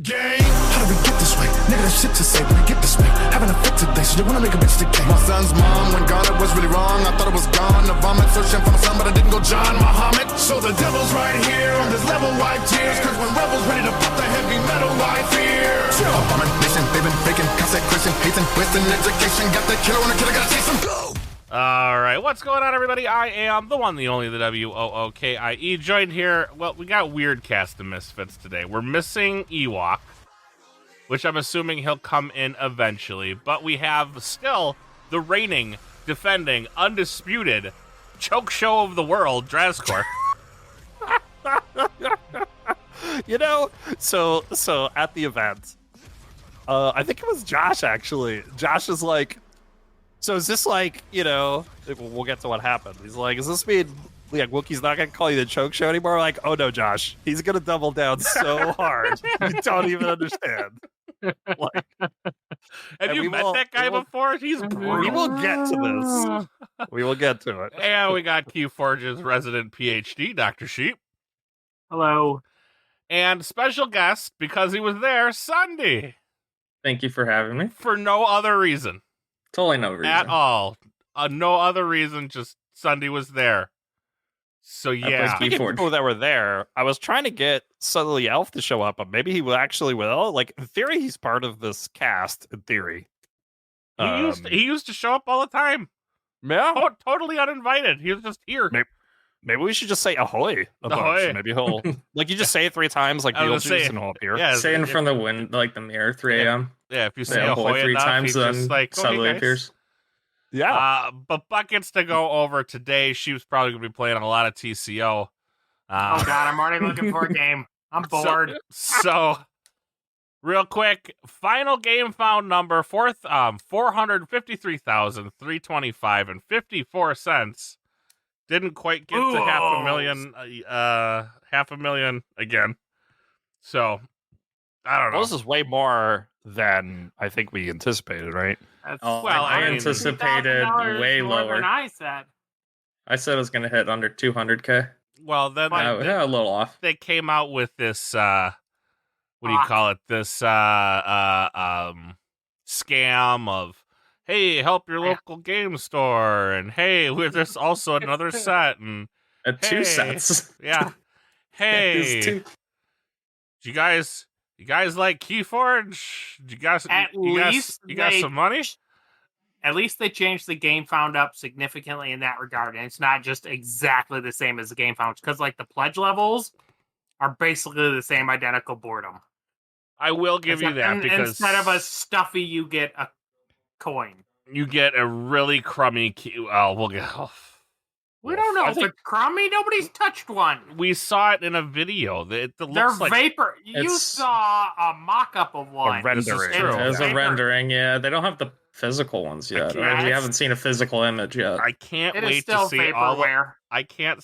Gang, how do we get this way? Nigga, that shit to say when we get this way. Having a fit today, so you wanna make a bitch today. My son's mom, when gone, it was really wrong. I thought it was gone. The vomit, searching for my son, but I didn't go John Muhammad. So the devil's right here on this level, wipe tears. Cause when rebels ready to pop the heavy metal, why fear? Abomination, they've been faking, consecration, hating, wasting education. Got the killer on the killer, gotta chase him. Go! All right, what's going on, everybody? I am the one, the only, the WOOKIE. Joined here, well, we got weird cast of misfits today. We're missing Ewok, which I'm assuming he'll come in eventually. But we have still the reigning, defending, undisputed choke show of the world, Drazcor. You know, so at the event, I think it was Josh, actually. Josh is like, so is this like, you know, we'll get to what happened. He's like, does this mean like Wookiee's not going to call you the choke show anymore? Like, oh no, Josh, he's going to double down so hard. You don't even understand. Like, have you met that guy before? He's brutal. We will get to this. We will get to it. And we got Keyforge's resident PhD, Dr. Sheep. Hello. And special guest, because he was there, Sunday. Thank you for having me. For no other reason. Totally no reason. At all. No other reason, just Sunday was there. So, yeah. Speaking of people that were there, I was trying to get Suddenly Elf to show up, but maybe he actually will. Like, in theory, he's part of this cast, in theory. He used to show up all the time. Yeah. Totally uninvited. He was just here. Maybe we should just say ahoy a bunch. Maybe he'll, like, you just say it 3 times, like Beetlejuice, and he'll appear. Yeah, say it in front of the wind, like the mirror, 3 a.m. Yeah, if you say ahoy 3 enough, times, then just like, suddenly appears. Yeah. But buckets to go over today. She's probably going to be playing a lot of TCO. Oh, God, I'm already looking for a game. I'm bored. So real quick, final game found number, 453,325 and 54 cents. Didn't quite get to half a million again. So, I don't know. Well, this is way more than I think we anticipated, right? I anticipated way lower. Than I said. I said it was going to hit under 200K. Well, then a little off. They came out with this, what do you call it? This scam of, hey, help your local game store, and hey, there's also another set, and 2 sets. Yeah. Hey, you guys like Keyforge? You got some money? At least they changed the game found up significantly in that regard, and it's not just exactly the same as the game found, because like the pledge levels are basically the same identical boredom. I will give you that, because instead of a stuffy, you get a coin. You get a really crummy we'll get. We don't know if it's crummy. Nobody's touched one. We saw it in a video. They're like vapor. You saw a mock-up of one. A rendering. There's a rendering, yeah. They don't have the physical ones yet. We haven't seen a physical image yet. I can't wait to see I can't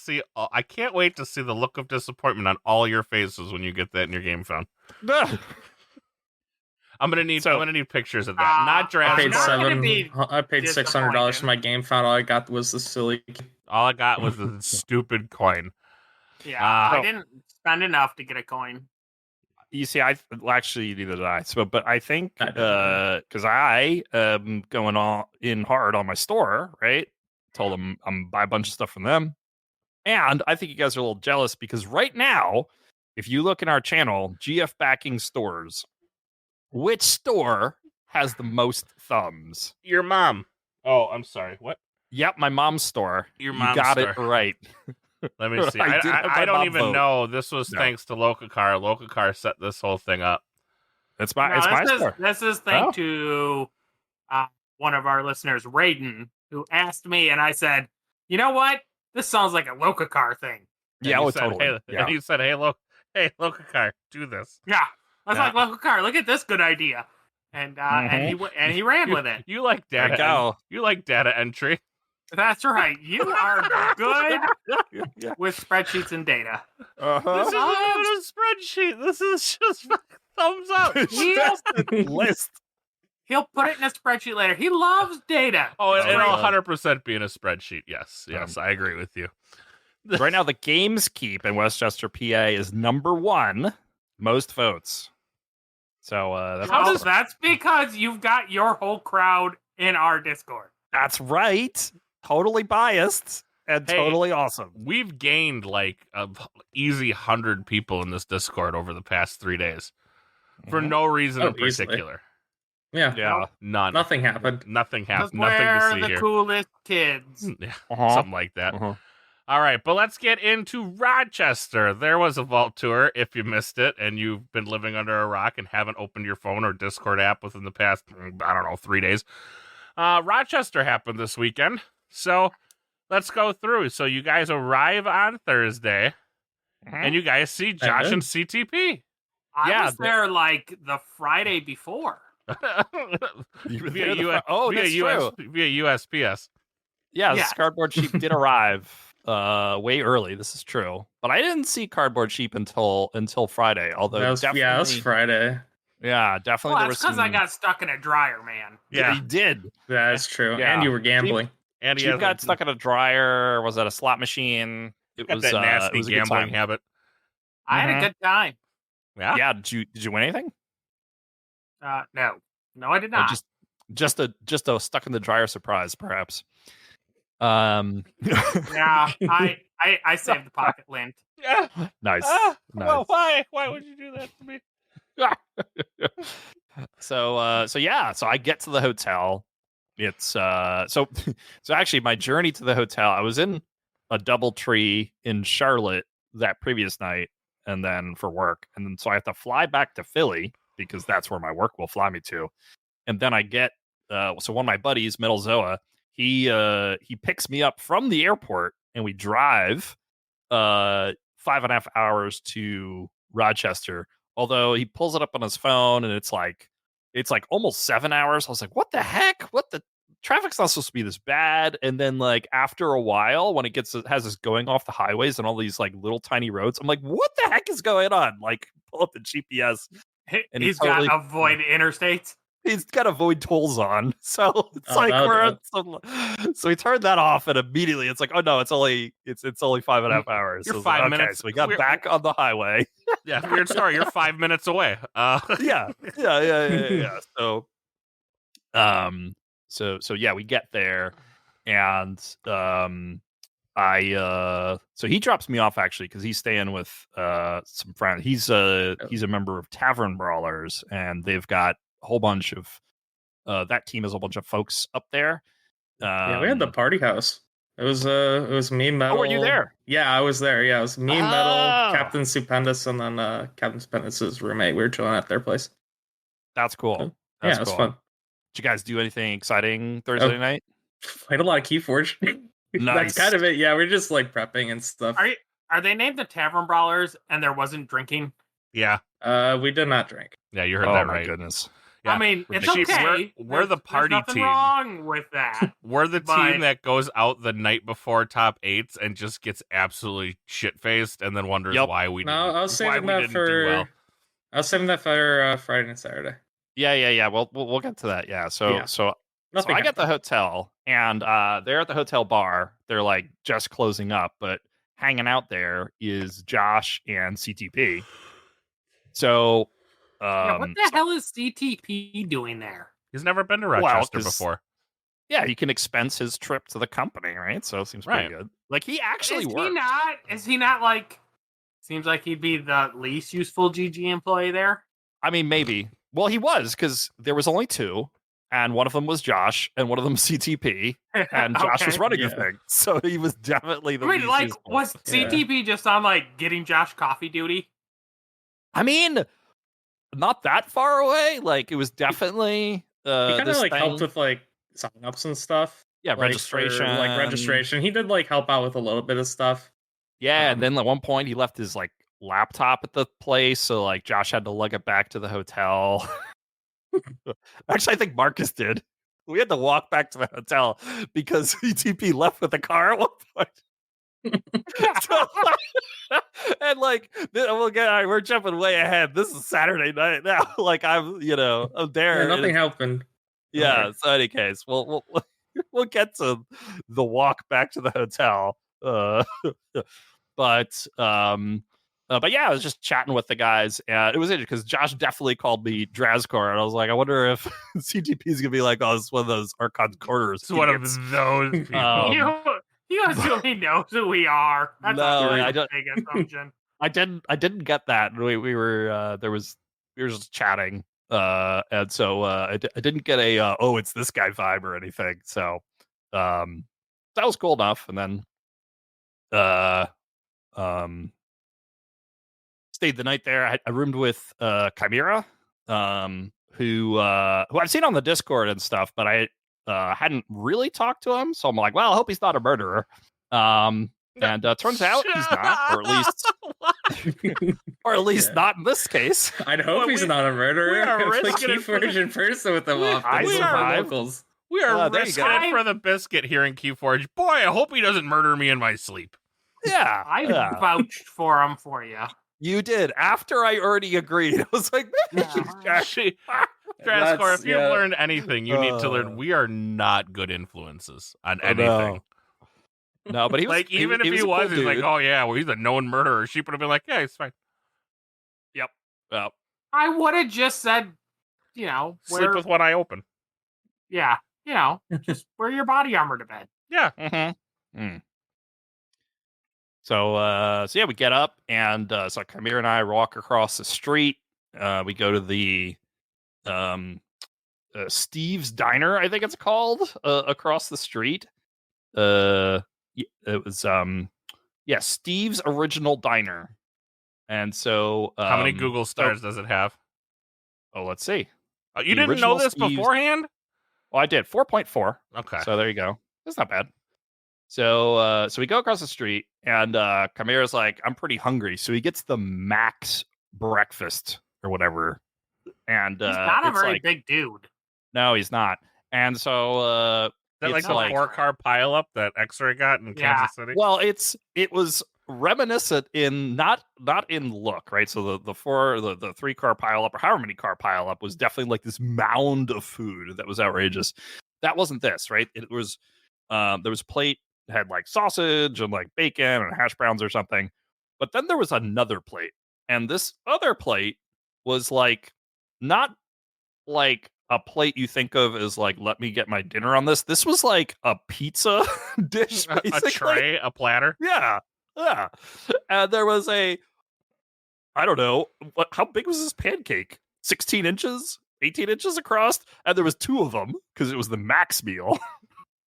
wait to see the look of disappointment on all your faces when you get that in your game phone. I'm gonna need pictures of that. Not Jurassic. I paid $600 for my game found. All I got was the silly. All I got was the stupid coin. Yeah, I didn't spend enough to get a coin. You see, actually neither did I. So, but I think because I am going all in hard on my store, right? Told them I'm buy a bunch of stuff from them, and I think you guys are a little jealous because right now, if you look in our channel, GF backing stores. Which store has the most thumbs? Your mom. Oh, I'm sorry. What? Yep, my mom's store. Your mom's store. It right. Let me see. I don't even know. This was thanks to Locacar. Locacar set this whole thing up. It's my store. This is thanks to one of our listeners, Raiden, who asked me, and I said, you know what? This sounds like a Locacar thing. Yeah, totally. And you said, hey, Locacar, do this. Yeah. I was like, Locacar, look at this good idea. And he ran with it. You like data. You like data entry. That's right. You are good with spreadsheets and data. This isn't a spreadsheet. This is just thumbs up. List. He'll put it in a spreadsheet later. He loves data. Oh, it'll 100% be in a spreadsheet. Yes, I agree with you. Right now, the Games Keep in Westchester, PA is number 1, most votes. So that's Oh, awesome. that's because you've got your whole crowd in our Discord. That's right. Totally biased and Hey, totally awesome. We've gained like a easy 100 people in this Discord over the past 3 days for no reason in easily. particular. Yeah. Yeah. None. Nothing happened. Nothing Because happened. Nothing to we're see the here. coolest kids. Yeah, Uh-huh. something like that. Uh-huh. All right, but let's get into Rochester. There was a vault tour. If you missed it and you've been living under a rock and haven't opened your phone or Discord app within the past, 3 days, Rochester happened this weekend. So let's go through. So you guys arrive on Thursday, and you guys see Josh and CTP. I was there like the Friday before. Via USPS. Yeah, Yeah. this cardboard sheep did arrive way early. This is true, but I didn't see cardboard sheep until Friday. Although That was Friday. Yeah, definitely. Well, there that's was because I got stuck in a dryer, man. Yeah, you did. That's true. Yeah. And you were gambling. And he Sheep got stuck in a dryer. Was at a slot machine. It got was that nasty it was a good gambling time. habit. I had a good time. Yeah. Yeah. Did you win anything? No, I did Or not. just a stuck in the dryer surprise, perhaps. Yeah, I saved the pocket lint. Yeah. Nice. Well, Nice. why? Why would you do that to me? So I get to the hotel. It's so actually my journey to the hotel, I was in a DoubleTree in Charlotte that previous night, and then for work, and then so I have to fly back to Philly because that's where my work will fly me to, and then I get so one of my buddies, Metal Zoa, he picks me up from the airport, and we drive 5.5 hours to Rochester. Although he pulls it up on his phone, and it's like almost 7 hours. I was like, what the heck? What the traffic's not supposed to be this bad. And then like after a while, when it has us going off the highways and all these like little tiny roads, I'm like, what the heck is going on? Like pull up the GPS. And He's totally, got avoid interstates. He's got avoid tolls on. So it's like so we turned that off, and immediately it's like, oh no, it's only 5.5 hours. You're so 5 minutes. So we got back on the highway. Yeah, weird story. You're 5 minutes away. Yeah. So yeah, we get there, and so he drops me off actually because he's staying with some friends. He's a member of Tavern Brawlers, and they've got a whole bunch of that team has a bunch of folks up there. Yeah, we had the party house. It was me, Metal. Oh, were you there? Yeah, I was there. Yeah, it was me, Metal, Captain Stupendous, and then Captain Stupendous' roommate. We were chilling at their place. That's cool. So, That's it was cool. fun. Did you guys do anything exciting Thursday night? Played a lot of Keyforge. Nice. That's kind of it. Yeah, we're just like prepping and stuff. Are they named the Tavern Brawlers and there wasn't drinking? Yeah. We did not drink. Yeah, you heard Oh that my right. goodness. Yeah. I mean, it's Sheep, okay. We're the party There's nothing team. wrong with that. We're the But- team that goes out the night before top eights and just gets absolutely shit faced, and then wonders why we No, didn't. I was saving why we that didn't do well. I was saving that for Friday and Saturday. Yeah. We'll get to that. Yeah. So Nothing I get the happened. hotel, and they're at the hotel bar. They're like just closing up, but hanging out there is Josh and CTP. So, Yeah, what the hell is CTP doing there? He's never been to Rochester before. Yeah, he can expense his trip to the company, right? So it seems pretty good. Like he actually works. Is he not like? Seems like he'd be the least useful GG employee there. I mean, maybe. Well, he was because there was only two, and one of them was Josh, and one of them CTP, and Josh was running the thing. So he was definitely the least useful. Was CTP just on like getting Josh coffee duty? I mean, not that far away. Like it was definitely he kind of this like thing. helped with like sign-ups and stuff. Yeah, like, registration. registration. He did like help out with a little bit of stuff. Yeah, and then at one point he left his like laptop at the place, so like Josh had to lug it back to the hotel. Actually, I think Marcus did. We had to walk back to the hotel because CTP left with the car at one point. And like we're jumping way ahead. This is Saturday night now. Like I'm there. Yeah, nothing happened. Yeah. Okay. So, in any case, we'll get to the walk back to the hotel. But But yeah, I was just chatting with the guys, and it was interesting because Josh definitely called me Drazkor, and I was like, I wonder if CTP is gonna be like, oh, it's one of those Archon quarters. It's one of those people. You assume he knows who we are. That's No, a I don't- big assumption. I didn't get that. We were we were just chatting, and so I didn't get a oh, it's this guy vibe or anything. So that was cool enough. And then stayed the night there. I roomed with Chimera, who I've seen on the Discord and stuff, but I hadn't really talked to him. So I'm like, well, I hope he's not a murderer. And turns out he's not, or at least not in this case. I'd hope he's not a murderer. we are Play risking it for keyforge in person with them off. I survived. locals. We are there you risking go. it for the biscuit here in Keyforge. Boy, I hope he doesn't murder me in my sleep. Yeah, I yeah. vouched for him for you. You did after I already agreed. I was like, maybe you should check. Drazkor, if you've yeah. learned anything, you need to learn we are not good influences on I know. anything. No, but he was Like, even if he a was, cool he's like, dude. oh yeah, well, he's a known murderer. She would have been like, yeah, he's fine. Yep. Yep. I would have just said, Sleep with one eye open. yeah, just wear your body armor to bed. Yeah. Mm-hmm. Mm. So yeah, we get up and so Chimera and I walk across the street. We go to the Steve's Diner, I think it's called, across the street. It was Steve's Original Diner. And so How many Google stars does it have? Oh, let's see. You The didn't know original this Steve's- beforehand? Well, I did 4.4. Okay. So there you go. That's not bad. So we go across the street, and Chimera's like, I'm pretty hungry. So he gets the max breakfast or whatever. And He's not a it's very like, big dude. no, he's not. And so Is that like it's the like- 4-car pileup that X-Ray got in Yeah. Kansas City? well, it was reminiscent in not in look, right? So the 3-car pileup or however many car pileup was definitely like this mound of food that was outrageous. That wasn't this, right? It was there was a plate that had like sausage and like bacon and hash browns or something. But then there was another plate. And this other plate was like not like a plate you think of as like, let me get my dinner on this. This was like a pizza dish, a basically. tray, a platter. Yeah. Yeah. And there was I don't know, how big was this pancake? 16 inches? 18 inches across? And there was 2 of them because it was the max meal.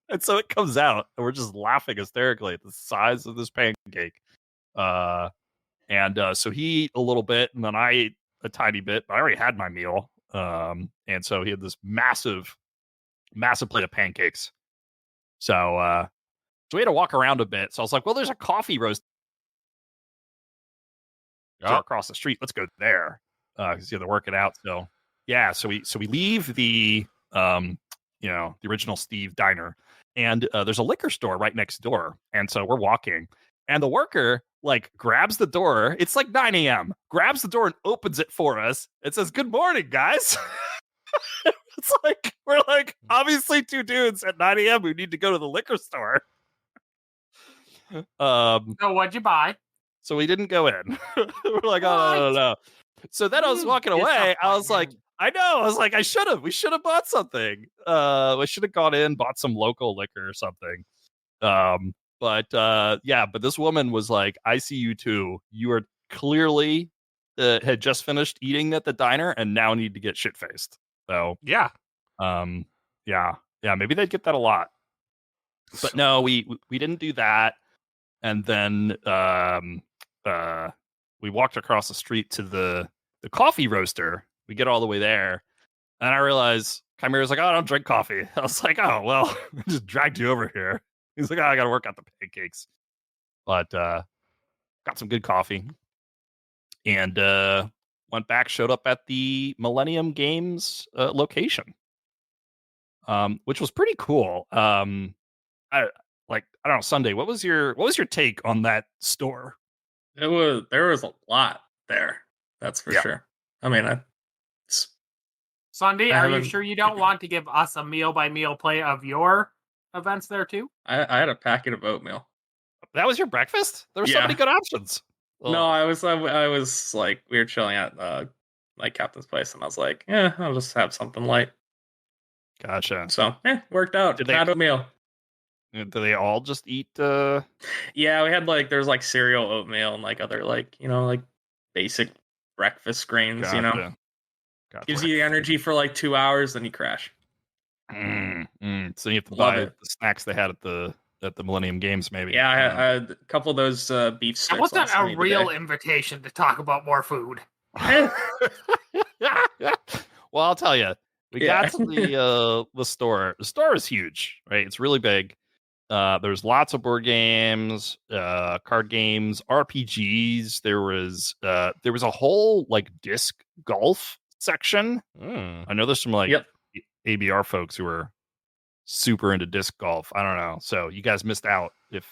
And so it comes out, and we're just laughing hysterically at the size of this pancake. So he ate a little bit, and then I ate a tiny bit, but I already had my meal. And so he had this massive plate of pancakes. So we had to walk around a bit. So I was like, well, there's a coffee roast across the street. Let's go there. Because you have to work it out. So yeah, so we leave the the original Steve Diner, and there's a liquor store right next door. And so we're walking, and the worker like grabs the door. It's like 9 a.m. Grabs the door and opens it for us. It says, "Good morning, guys." It's like we're like obviously 2 dudes at 9 a.m. who need to go to the liquor store. So what'd you buy? So we didn't go in. We're like, oh no. So then I was walking away. I was like, I know. I was like, we should have bought something. We should have gone in, bought some local liquor or something. But this woman was like, I see you too. You are clearly had just finished eating at the diner and now need to get shit faced. So Yeah. Maybe they'd get that a lot. But no, we didn't do that. And then we walked across the street to the coffee roaster. We get all the way there, and I realized Chimera's like, "Oh, I don't drink coffee." I was like, "Oh, well, I just dragged you over here." He's like, "Oh, I got to work out the pancakes," but got some good coffee, and went back. Showed up at the Millennium Games location, which was pretty cool. I don't know, Sunday. What was your take on that store? There was a lot there. That's for sure. I mean, Sunday, are you sure you don't want to give us a meal by meal play of your events there too? I had a packet of oatmeal. That was your breakfast? There were so many good options. No, I was like, we were chilling at like Captain's place, and I was like, yeah, I'll just have something light. Gotcha. So, worked out. Did they- Had oatmeal. Do they all just eat? Yeah, we had like there's like cereal, oatmeal, and like other like like basic breakfast grains. Gotcha. Gives you the energy for like 2 hours, then you crash. So you have to Love buy it. the snacks they had at the Millennium Games, maybe. Yeah, I had a couple of those beef sticks. That wasn't last a night real today. invitation to talk about more food. Well, I'll tell you, we Yeah. got to the store. The store is huge, right? It's really big. There's lots of board games, card games, RPGs. There was a whole like disc golf section. I know there's some like ABR folks who are super into disc golf. I don't know. So you guys missed out if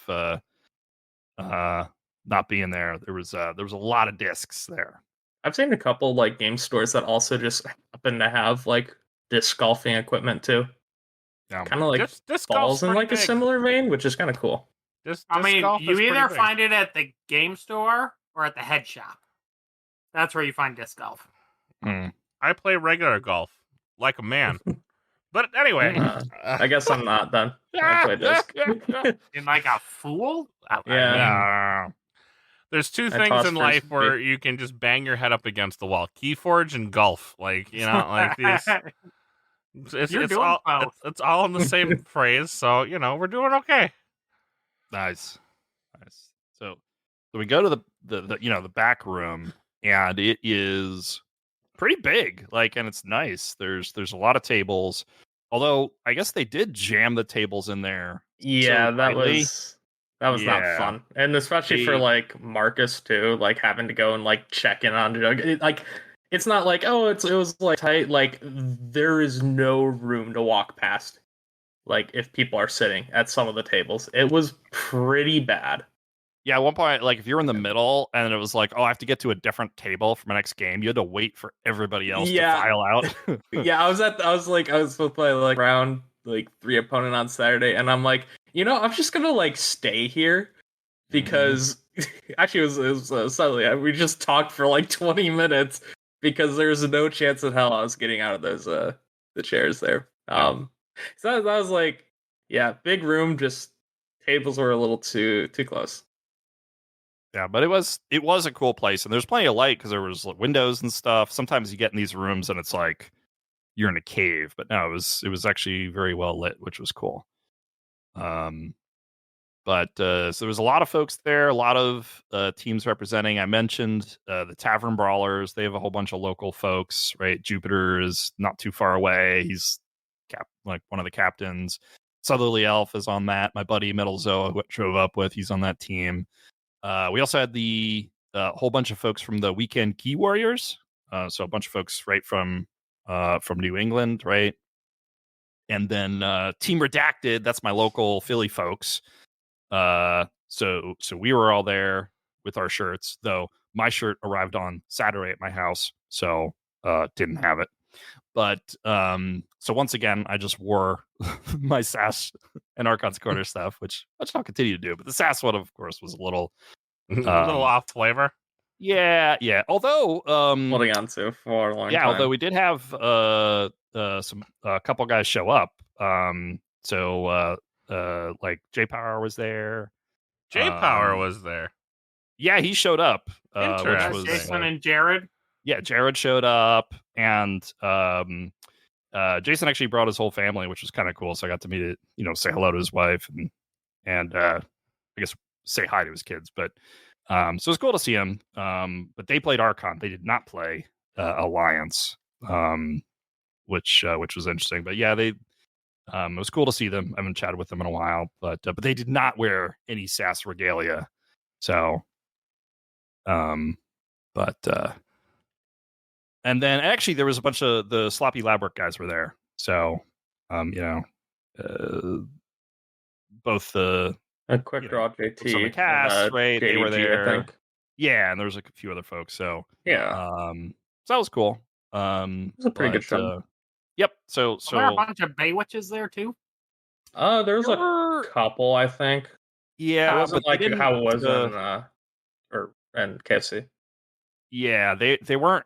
not being there. There was a lot of discs there. I've seen a couple like game stores that also just happen to have like disc golfing equipment too. Yeah. Kind of like disc falls golf's in pretty like a big. similar vein, which is kind of cool. I mean, golf you is pretty either big. find it at the game store or at the head shop. That's where you find disc golf. I play regular golf like a man. But anyway, I guess I'm not then. I play disc. In like a fool? Yeah. There's two I things toss in life frisbee. where you can just bang your head up against the wall: keyforge and golf. Like like these. You're It's doing all both. it's all in the same phrase. So we're doing okay. Nice. So we go to the back room, and it is pretty big. Like, and it's nice. There's a lot of tables. Although I guess they did jam the tables in there. Yeah, so that tightly. was not Yeah. fun, and especially for They- like Marcus too, like having to go and like check in on Jug. It's not like it was like tight. Like there is no room to walk past. Like if people are sitting at some of the tables, it was pretty bad. Yeah, at one point, like if you're in the middle and it was like, oh, I have to get to a different table for my next game, you had to wait for everybody else to file out. Yeah, I was supposed to play like round like 3 opponent on Saturday, and I'm like, I'm just gonna like stay here because actually it was suddenly we just talked for like 20 minutes because there's no chance in hell I was getting out of those the chairs there. So that was like, big room, just tables were a little too close. Yeah, but it was a cool place, and there's plenty of light because there was like, windows and stuff. Sometimes you get in these rooms and it's like you're in a cave, but no, it was actually very well lit, which was cool. But so there was a lot of folks there, a lot of teams representing. I mentioned the Tavern Brawlers. They have a whole bunch of local folks, right? Jupiter is not too far away. He's like one of the captains. Southerly Elf is on that. My buddy Metal Zoa, who I drove up with, he's on that team. We also had the whole bunch of folks from the Weekend Key Warriors. So a bunch of folks right from New England, right? And then Team Redacted, that's my local Philly folks. So we were all there with our shirts, though my shirt arrived on Saturday at my house, so didn't have it. But so once again, I just wore my SAS and Archons Corner stuff, which I'll continue to do. But the SAS one, of course, was a little off flavor. Yeah. Although Holding on to for a long time. although we did have a couple guys show up. Like J Power was there. J Power was there. Yeah, he showed up. Which Interesting. was Jason and Jared. Yeah, Jared showed up, and Jason actually brought his whole family, which was kind of cool. So I got to meet it, say hello to his wife, and I guess say hi to his kids. But so it was cool to see him. But they played Archon. They did not play Alliance, which was interesting. But yeah, it was cool to see them. I haven't chatted with them in a while, but they did not wear any SAS regalia. So, and then actually there was a bunch of the Sloppy Labwork guys were there. So, both the a quick draw JT on the cast, right? They were JDG, there. I think. Yeah, and there was like a few other folks. So yeah, so that was cool. it was a pretty good show. Yep. So Were there a bunch of Baywitches there too? There was a couple, I think. Yeah, It wasn't but like they didn't, how it was in or and KFC. Yeah, they weren't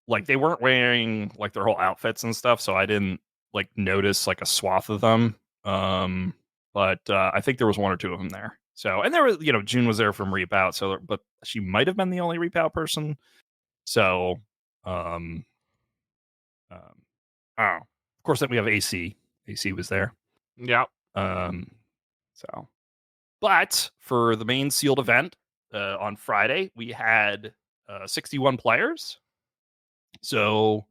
wearing like their whole outfits and stuff, so I didn't like notice like a swath of them. But I think there was one or two of them there. So, and there was, June was there from Reap Out, so but she might have been the only Reap Out person. So, oh, of course, then we have AC. AC was there. Yeah. So, but for the main sealed event on Friday, we had 61 players. So,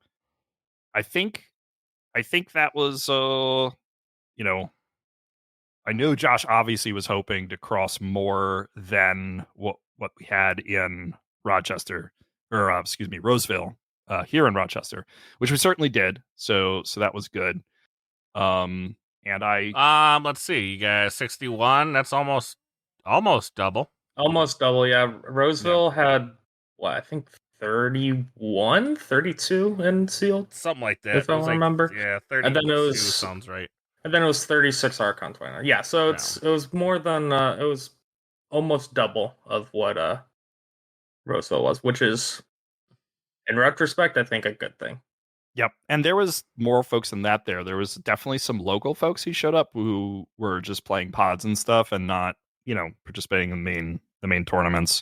I think that was I know Josh obviously was hoping to cross more than what we had in Rochester, or excuse me, Roseville, here in Rochester, which we certainly did. So that was good. And I let's see, you got 61. That's almost double. Almost double, yeah. Roseville had I think 31, 32 in sealed, something like that. if I remember. Yeah, 32 and then it was sounds right. And then it was 36 Archon 29. Yeah, so it was more than it was almost double of what Roseville was, which is, in retrospect, I think a good thing. Yep, and there was more folks than that there. There was definitely some local folks who showed up who were just playing pods and stuff and not, participating in the main tournaments.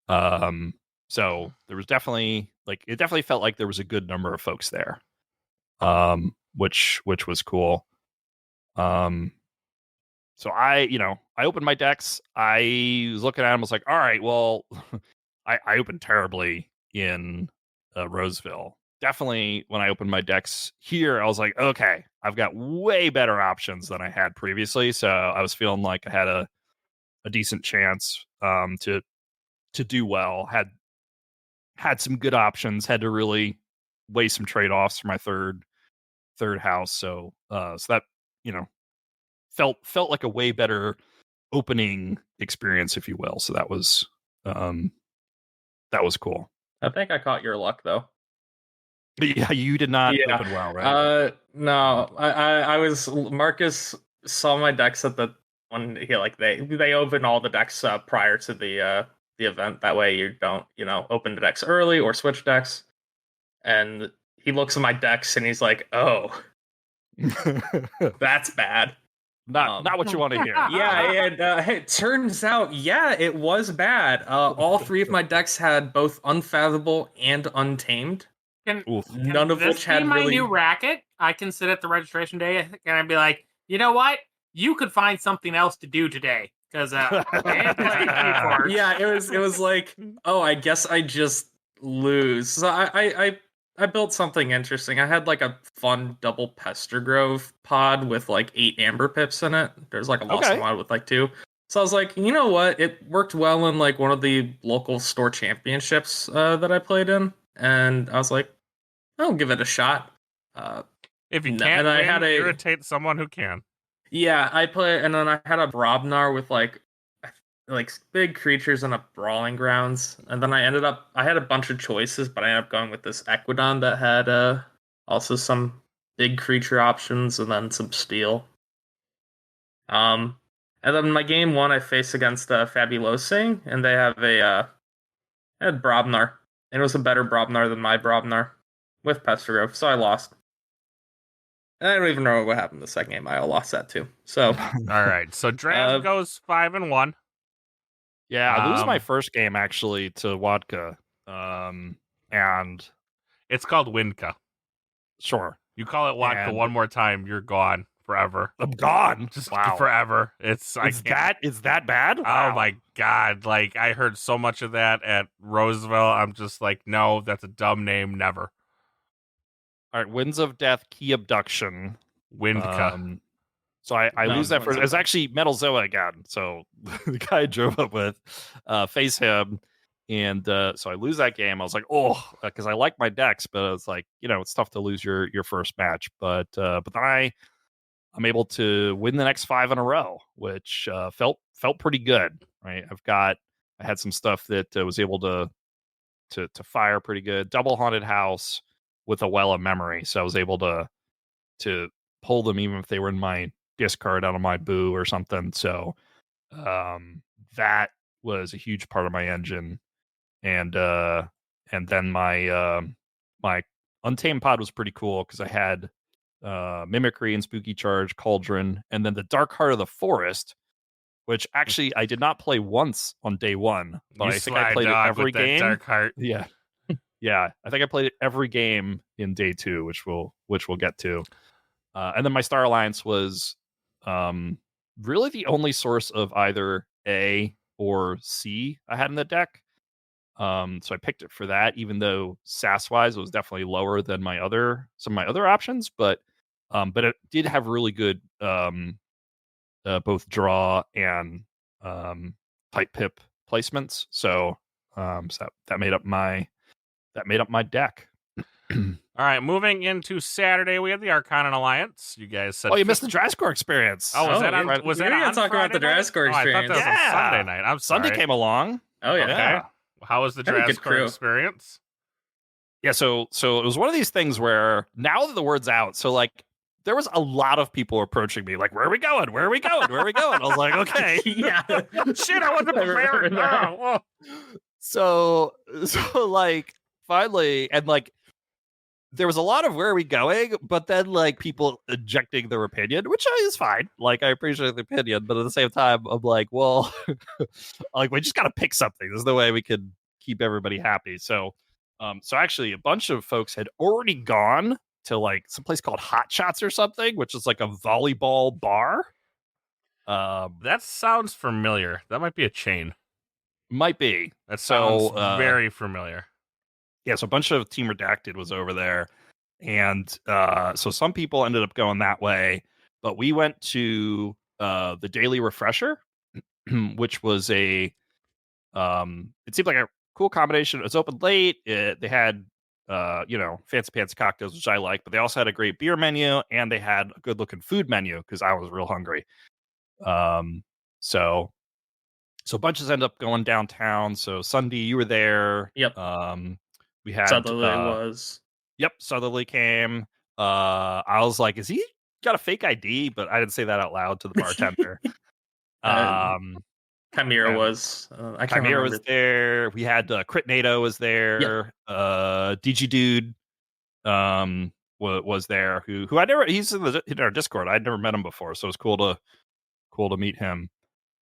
So there was definitely it definitely felt like there was a good number of folks there. Which was cool. So I opened my decks. I was looking at them. I was like, all right, well, I opened terribly in Roseville. Definitely when I opened my decks here, I was like, okay, I've got way better options than I had previously. So I was feeling like I had a decent chance to do well. Had some good options. Had to really weigh some trade-offs for my third house. So that felt like a way better opening experience, if you will. So that was cool. I think I caught your luck though. But yeah, you did not open well, right? No, I was Marcus saw my decks at the one. They open all the decks prior to the event. That way you don't open the decks early or switch decks. And he looks at my decks and he's like, "Oh, that's bad." Not what you want to hear. Yeah, and it turns out, it was bad. All three of my decks had both Unfathomable and Untamed. None of which had my new racket. I can sit at the registration day and I'd be like, you know what? You could find something else to do today because yeah, it was like, oh, I guess I just lose. So I built something interesting. I had like a fun double Pester Grove pod with like 8 Amber Pips in it. There's like a Lost mod with like 2. So I was like, you know what? It worked well in like one of the local store championships that I played in. And I was like, I'll give it a shot. If you can't irritate someone who can. Yeah, and then I had a Brobnar with like big creatures in a Brawling Grounds. And then I had a bunch of choices, but I ended up going with this Equidon that had also some big creature options and then some steel. And then my game 1, I faced against Fabulosing, and they have I had Brobnar. And it was a better Brobnar than my Brobnar with Pester Grove, so I lost. And I don't even know what happened the second game. I lost that too. So all right. So Dram goes 5-1. Yeah, I lose my first game actually to Wadka. And it's called Winka. Sure. You call it Wadka one more time, you're gone forever. I'm gone. Just forever. Is that bad? Wow. Oh my god. Like I heard so much of that at Roseville. I'm just like, no, that's a dumb name. Never. All right, Winds of Death, Key Abduction. Windka. So I lose that first. It's actually Metal Zoa again. So the guy I drove up with, face him. And so I lose that game. I was like, because I like my decks, but it's like, it's tough to lose your first match. But then I'm able to win the next 5 in a row, which felt pretty good. Right, I had some stuff that was able to fire pretty good. Double Haunted House with a Well of Memory, so I was able to pull them even if they were in my discard out of my boo or something. So that was a huge part of my engine. and then my Untamed pod was pretty cool because I had Mimicry and Spooky Charge, Cauldron, and then the Dark Heart of the Forest, which actually I did not play once on day one, but I think I played it every game. Dark Heart. Yeah, yeah, I think I played it every game in day 2, which we'll get to. And then my Star Alliance was really the only source of either A or C I had in the deck. So I picked it for that, even though SAS wise it was definitely lower than some of my other options, but it did have really good both draw and pipe pip placements. So that made up my deck. All right, moving into Saturday, we had the Archon Alliance. You guys said, "Oh, you missed the Drascore experience." Oh, was that on? Was that on? Talk about the Drascore experience. I thought that was on Sunday night. I'm sorry. Sunday came along. Oh yeah. Okay. How was the Drascore experience? Yeah, so it was one of these things where now that the word's out, so like there was a lot of people approaching me, like, "Where are we going? Where are we going? Where are we going?" I was like, "Okay, Yeah. Shit, I wasn't prepared." Oh, So like finally, and like there was a lot of "where are we going," but then like people injecting their opinion, which is fine. Like I appreciate the opinion, but at the same time, I'm like, well, like we just got to pick something. There's no way we could keep everybody happy. So actually, a bunch of folks had already gone to like some place called Hot Shots or something, which is like a volleyball bar. that sounds familiar. That might be a chain. Might be. That sounds very familiar. Yeah, so a bunch of Team Redacted was over there. And so some people ended up going that way. But we went to the Daily Refresher, which was it seemed like a cool combination. It was open late. They had, fancy pants cocktails, which I like. But they also had a great beer menu. And they had a good looking food menu because I was real hungry. So bunches end up going downtown. So Sunday, you were there. Yep. We had Southerly was. Yep, Southerly came. I was like, "Is he got a fake ID?" But I didn't say that out loud to the bartender. Chimera was. I can't Chimera remember. was there. We had Critnado was there. Yep. DG Dude was there. Who I never. He's in our Discord. I'd never met him before, so it was cool to meet him.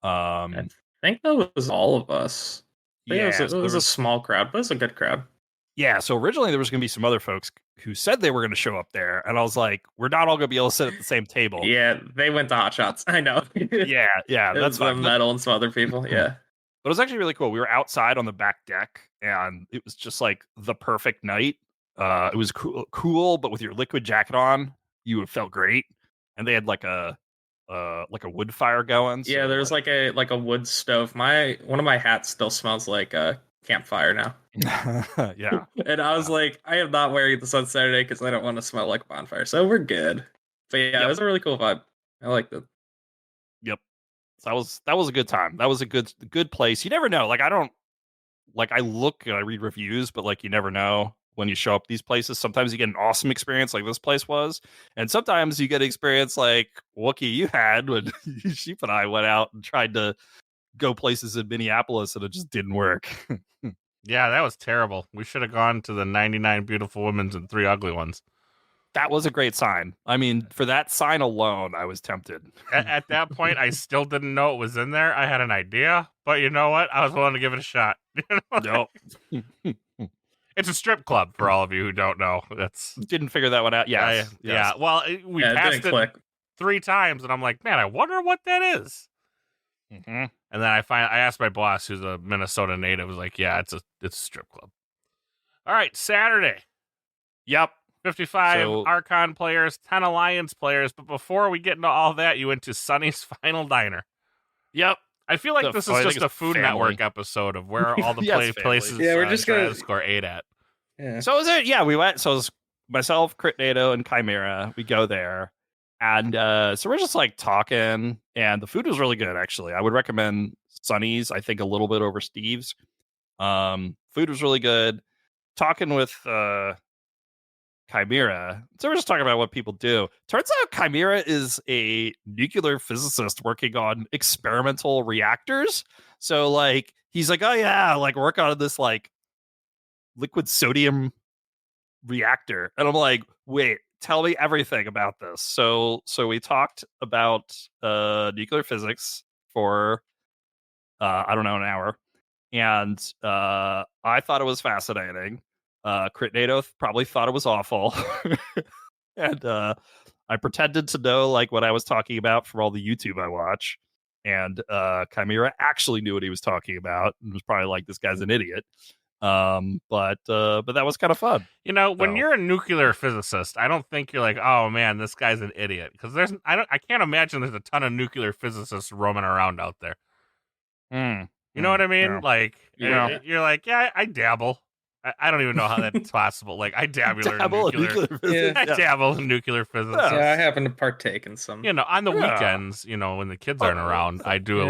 I think that was all of us. It was a small crowd, but it was a good crowd. Yeah, so originally there was going to be some other folks who said they were going to show up there, and I was like, we're not all going to be able to sit at the same table. Yeah, they went to Hot Shots. I know. yeah, that's fine. Metal and some other people. Yeah, but it was actually really cool. We were outside on the back deck, and it was just like the perfect night. It was cool, but with your liquid jacket on, you felt great. And they had like a wood fire going. So yeah, there's like a wood stove. One of my hats still smells like a campfire now. Yeah. And I was like, I am not wearing this on Saturday because I don't want to smell like a bonfire. So we're good. But yeah, It was a really cool vibe. I liked it. Yep. So that was a good time. That was a good place. You never know. Like I read reviews, but like you never know when you show up these places. Sometimes you get an awesome experience like this place was, and sometimes you get an experience like Wookie you had when Sheep and I went out and tried to go places in Minneapolis and it just didn't work. Yeah, that was terrible. We should have gone to the 99 beautiful women's and 3 ugly ones. That was a great sign. I mean, for that sign alone, I was tempted. At that point, I still didn't know it was in there. I had an idea, but you know what? I was willing to give it a shot. Nope. It's a strip club for all of you who don't know. Didn't figure that one out. Yes. Yeah. Well, we passed it 3 times, and I'm like, man, I wonder what that is. Mm-hmm. And then I asked my boss, who's a Minnesota native, was like, yeah, it's a strip club. All right, Saturday. Yep. 55 Archon players, 10 Alliance players. But before we get into all that, you went to Sunny's Final Diner. Yep. I feel like this is just a Food Network episode of where all the places we're just gonna score 8 at. Yeah. So we went. So it was myself, Critnado, and Chimera. We go there. And so we're just like talking, and the food was really good, actually. I would recommend Sunny's, I think, a little bit over Steve's. Food was really good. Talking with Chimera. So we're just talking about what people do. Turns out Chimera is a nuclear physicist working on experimental reactors. So like he's like, oh yeah, like work on this like liquid sodium reactor, and I'm like, wait, tell me everything about this. So we talked about nuclear physics for I don't know, an hour, and I thought it was fascinating. Crit NATO probably thought it was awful, and I pretended to know like what I was talking about from all the YouTube I watch, and Chimera actually knew what he was talking about and was probably like, this guy's an idiot. But that was kind of fun. You know, when you're a nuclear physicist, I don't think you're like, oh man, this guy's an idiot, because I can't imagine there's a ton of nuclear physicists roaming around out there. You know what I mean? Yeah. Like, Yeah. you're like, yeah, I dabble. I don't even know how that's possible. Like, I dabble in nuclear physics. I dabble in nuclear physics. Yeah, I happen to partake in some. You know, on the Yeah. weekends, you know, when the kids aren't around, I do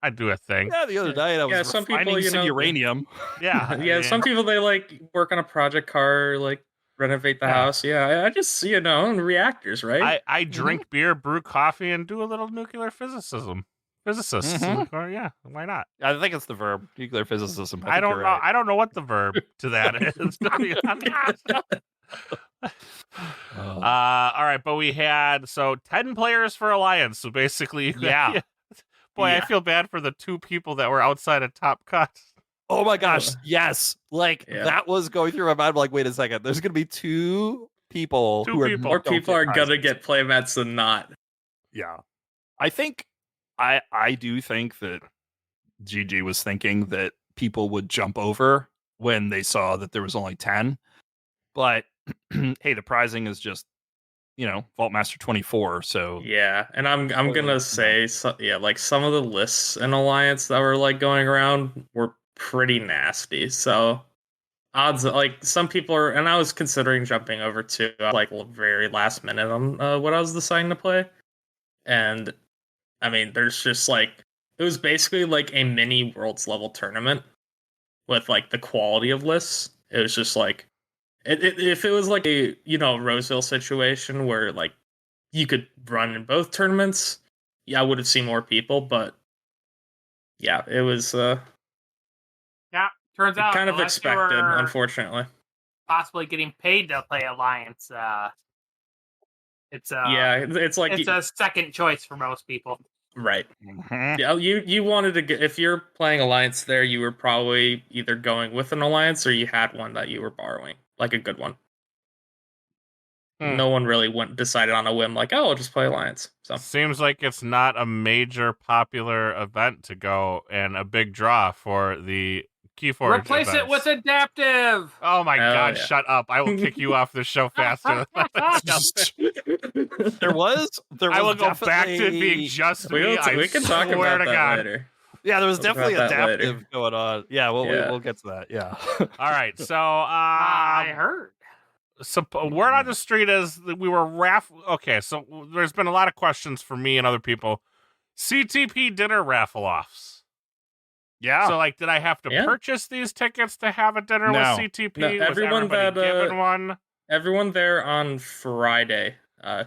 I do a thing. Yeah, the other night I was Yeah, some people, refining you some know, uranium. Yeah. Yeah, some people they like work on a project car, like renovate the house. Yeah, I just in reactors, right? I drink beer, brew coffee, and do a little nuclear physicists. Yeah, why not? I think it's the verb, nuclear physicism. I don't know. I don't know what the verb to that is. To be honest. All right, but we had 10 players for Alliance. So basically, Yeah. Boy, I Yeah. feel bad for the 2 people that were outside of Top Cut. Oh my gosh, yes. Like that was going through my mind. I'm like, wait a second. There's gonna be 2 people who are More people are gonna get playmats than not. Yeah. I think I do think that GG was thinking that people would jump over when they saw that there was only 10. But hey, the prizing is just, Vaultmaster 24. So Yeah, and I'm gonna say, like some of the lists in Alliance that were like going around were pretty nasty. So odds, like some people are, and I was considering jumping over to like very last minute on what I was deciding to play, and I mean, there's just like it was basically like a mini Worlds level tournament with like the quality of lists. It was just like if it was like a Roseville situation where like you could run in both tournaments, yeah, I would have seen more people. But yeah, it was Yeah, turns out kind of unless expected, you're unfortunately. possibly getting paid to play Alliance. It's it's like it's a second choice for most people. right. Yeah, you wanted to get, if you're playing Alliance there, you were probably either going with an Alliance or you had one that you were borrowing, like a good one. No one really decided on a whim like, oh, I'll just play Alliance. So Seems like it's not a major popular event to go and a big draw for the Keyforge Replace it events. with Adaptive. Oh my God! yeah. Shut up! I will kick you off the show faster. there was I will go back definitely- to being just me. we can talk swear about to that God. later. Yeah, there was We'll talk definitely about that adaptive later. going on. Yeah, Yeah. we'll get to that. Yeah. All right, so I heard. So word on the street is that we were Okay, so there's been a lot of questions for me and other people. CTP dinner raffle-offs. Yeah. So, like, did I have to Yeah. purchase these tickets to have a dinner No. with CTP? No, Was everyone everybody that, given one? Everyone there on Friday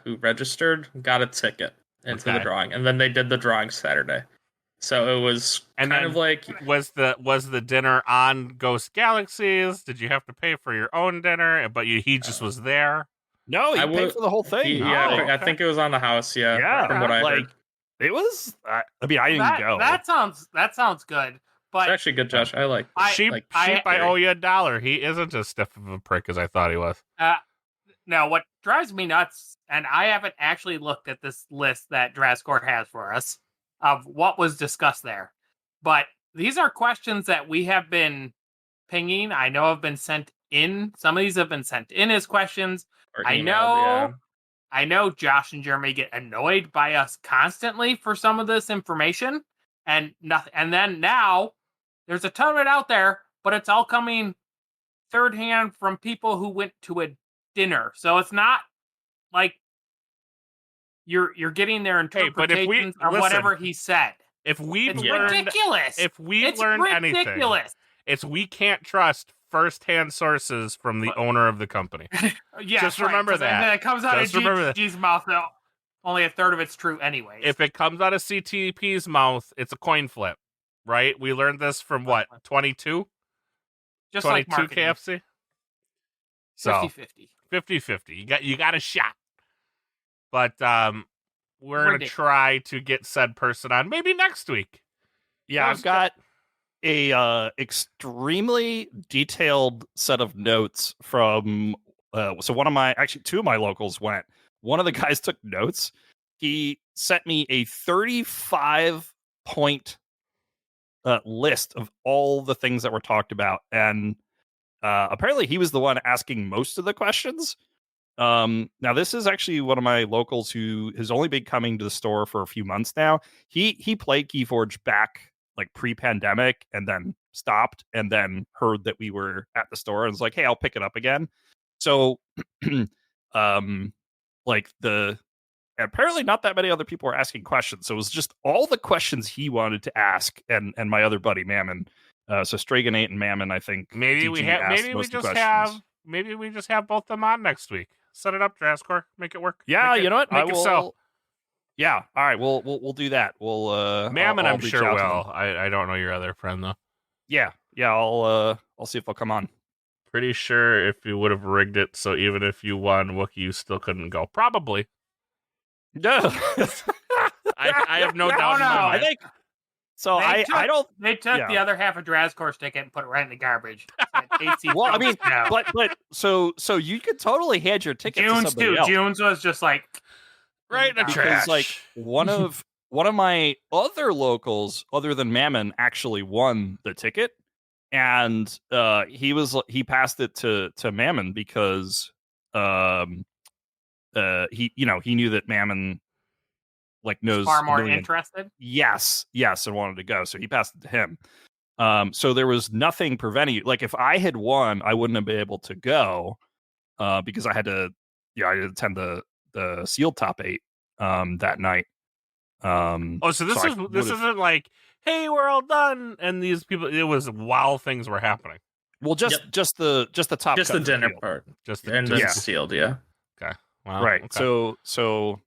who registered got a ticket into the Okay. drawing, and then they did the drawing Saturday. So it was And kind then of like was the dinner on Ghost Galaxies? Did you have to pay for your own dinner? But he just was there. No, he I paid would- for the whole thing. yeah, Oh, I think it was on the house. Yeah, Yeah, from what I like heard. it was. I mean, I didn't go. That sounds good. But It's actually good, Josh. I like. Sheep, like, I very- owe you $1. He isn't as stiff of a prick as I thought he was. now, what drives me nuts, and I haven't actually looked at this list that Drascore has for us of what was discussed there, but these are questions that we have been pinging. I know have been sent in. Some of these have been sent in as questions. or I emailed, know. I know Josh and Jeremy get annoyed by us constantly for some of this information, and nothing. And then now there's a ton of it out there, but it's all coming third hand from people who went to a dinner. So it's not like you're getting their Hey, but if we- interpretations of listen, whatever he said. If we've It's learned, ridiculous. if we've It's learned anything, ridiculous. it's we can't trust first-hand sources from the owner of the company. Yeah, Just remember And then that. it comes out Just of remember that. GG's mouth. Though only a third of it's true, anyways. If it comes out of CTP's mouth, it's a coin flip. right? We learned this from what, 22? Just 22 like marketing. KFC? So 50-50. 50-50. You got a shot. But we're going to Ridiculous. try to get said person on maybe next week. Yeah, I've got a extremely detailed set of notes from so two of my locals went. One of the guys took notes. He sent me a 35-point list of all the things that were talked about, and apparently he was the one asking most of the questions. Now this is actually one of my locals who has only been coming to the store for a few months now. He played Keyforge back like pre-pandemic and then stopped, and then heard that we were at the store and was like, hey, I'll pick it up again. So apparently not that many other people were asking questions, so it was just all the questions he wanted to ask, and my other buddy Mammon. So Straganate and Mammon, I think Maybe we just have both them on next week. Set it up, Drascore. Make it work. Yeah, you know what? Make it so. Yeah, all right. We'll do that. We'll Mammon, I'm sure will. will. I don't know your other friend though. Yeah. I'll see if they'll come on. Pretty sure if you would have rigged it so even if you won, Wookiee, you still couldn't go. Probably. No. I have no doubt in my mind. I think so. I don't. They took the other half of Drascore's ticket and put it right in the garbage. Well, I mean, but so you could totally hand your ticket to somebody else. June's was just like right in the trash. Because like one of my other locals, other than Mammon, actually won the ticket, and he passed it to Mammon because he knew that Mammon like knows far more interested. Yes, and wanted to go, so he passed it to him. So there was nothing preventing you. Like if I had won, I wouldn't have been able to go because I had to attend the sealed top 8 that night. So this isn't like, hey, we're all done, and these people. It was while things were happening. Well, just the top, just the dinner part, and then sealed. Yeah. Okay. Wow. Right. Okay. So.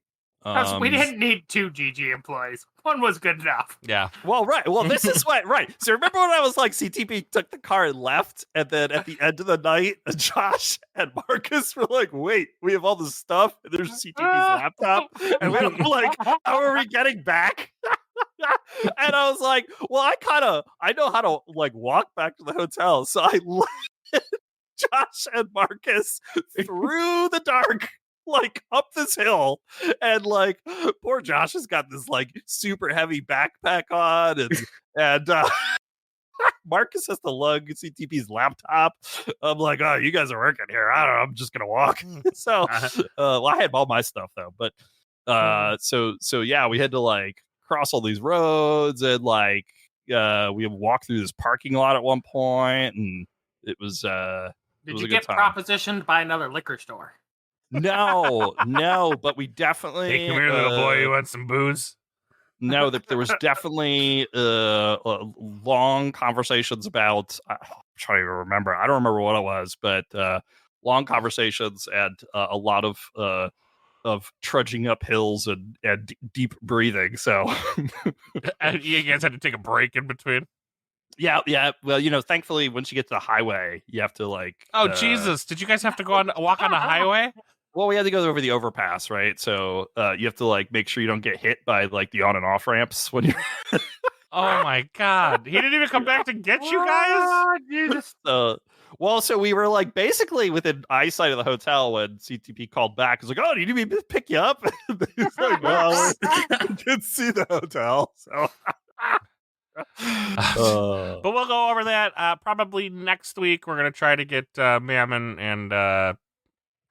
We didn't need 2 GG employees. One was good enough. Yeah. Well, right. Well, this is what. Right. So remember when I was like, CTP took the car and left, and then at the end of the night, Josh and Marcus were like, "Wait, we have all this stuff. And there's CTP's laptop, and we're like, how are we getting back?" And I was like, "Well, I know how to like walk back to the hotel, so I led Josh and Marcus through the dark." Like up this hill, and like poor Josh has got this like super heavy backpack on, and Marcus has to lug CTP's laptop. I'm like, oh, you guys are working here. I don't know. I'm just gonna walk. So, well, I had all my stuff though, but so yeah, we had to like cross all these roads, and like we walked through this parking lot at one point, and it was. Did you get propositioned by another liquor store? No, but we definitely. Hey, come here, little boy. You want some booze? No, there was definitely long conversations about. I'm trying to remember. I don't remember what it was, but long conversations and a lot of trudging up hills and deep breathing. So, and you guys had to take a break in between. Yeah. Well, thankfully, once you get to the highway, you have to like. Oh Jesus! Did you guys have to walk on the highway? Well, we had to go over the overpass, right? So you have to like make sure you don't get hit by like the on and off ramps when you're. Oh my God! He didn't even come back to get you guys. Jesus. So we were like basically within eyesight of the hotel when CTP called back. He's like, "Oh, do you need me to pick you up?" He's like, "Well, we did see the hotel, so." But we'll go over that probably next week. We're gonna try to get Mammon and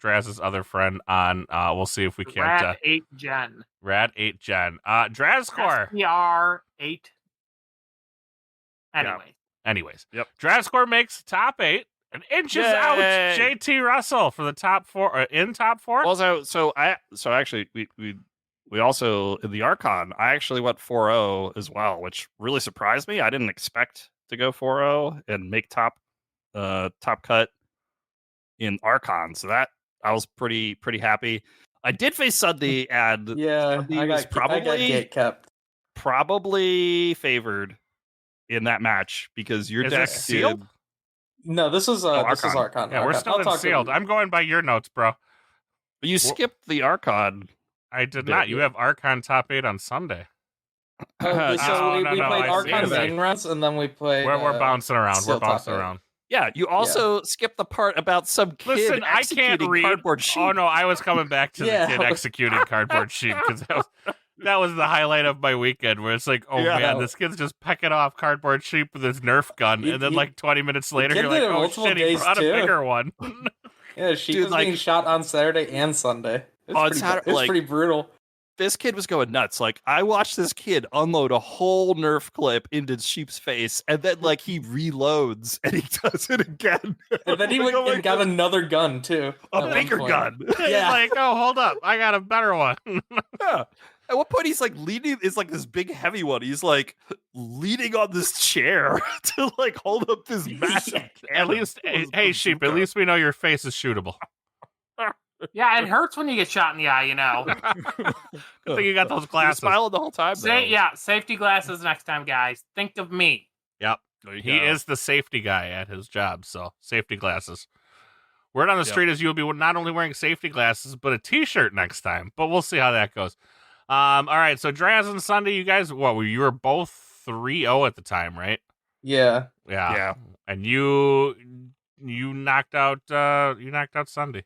Draz's other friend on. We'll see if we can. Rad 8 Gen. Rad 8 Gen. Drazcore. SPR 8. Anyways. Yep. Drazcore makes top 8 and inches out JT Russell for the top 4 in top 4. Also, so actually we also in the Archon, I actually went 4-0 as well, which really surprised me. I didn't expect to go 4-0 and make top cut in Archon. So that I was pretty happy. I did face Sunday, and Sunday I got probably probably favored in that match because your Is deck this sealed? No, this is Archon. Archon. Yeah, we're still in sealed. I'm going by your notes, bro. You skipped the Archon. I did not. You have Archon top 8 on Sunday. So we no, played I see Archon it. main rounds, and then we played. We're bouncing around. We're Seal top bouncing 8. around. Yeah, you also skipped the part about some kid Listen, I can't executing read. cardboard sheep. Oh no, I was coming back to the kid executing cardboard sheep because that was the highlight of my weekend. Where it's like, oh man, this kid's just pecking off cardboard sheep with his Nerf gun, and then like 20 minutes later, you're like, oh shit, he brought a bigger one. Yeah, sheep was being shot on Saturday and Sunday. It's pretty brutal. This kid was going nuts. Like, I watched this kid unload a whole Nerf clip into Sheep's face, and then, like, he reloads, and he does it again. And then he went and got another gun, too. A bigger gun. Yeah. Like, oh, hold up. I got a better one. Yeah. At one point, he's, like, leaning, it's, like, this big, heavy one. He's, like, leaning on this chair to, like, hold up this massive At least, hey, Sheep, at least we know your face is shootable. Yeah, it hurts when you get shot in the eye, you know. Good thing you got those glasses. You're smiling the whole time, Safety glasses next time, guys. Think of me. Yep. He is the safety guy at his job, so safety glasses. Word on the street is you'll be not only wearing safety glasses, but a t-shirt next time. But we'll see how that goes. All right, so Draz and Sunday, you guys, you were both 3-0 at the time, right? Yeah. And you knocked out Sunday.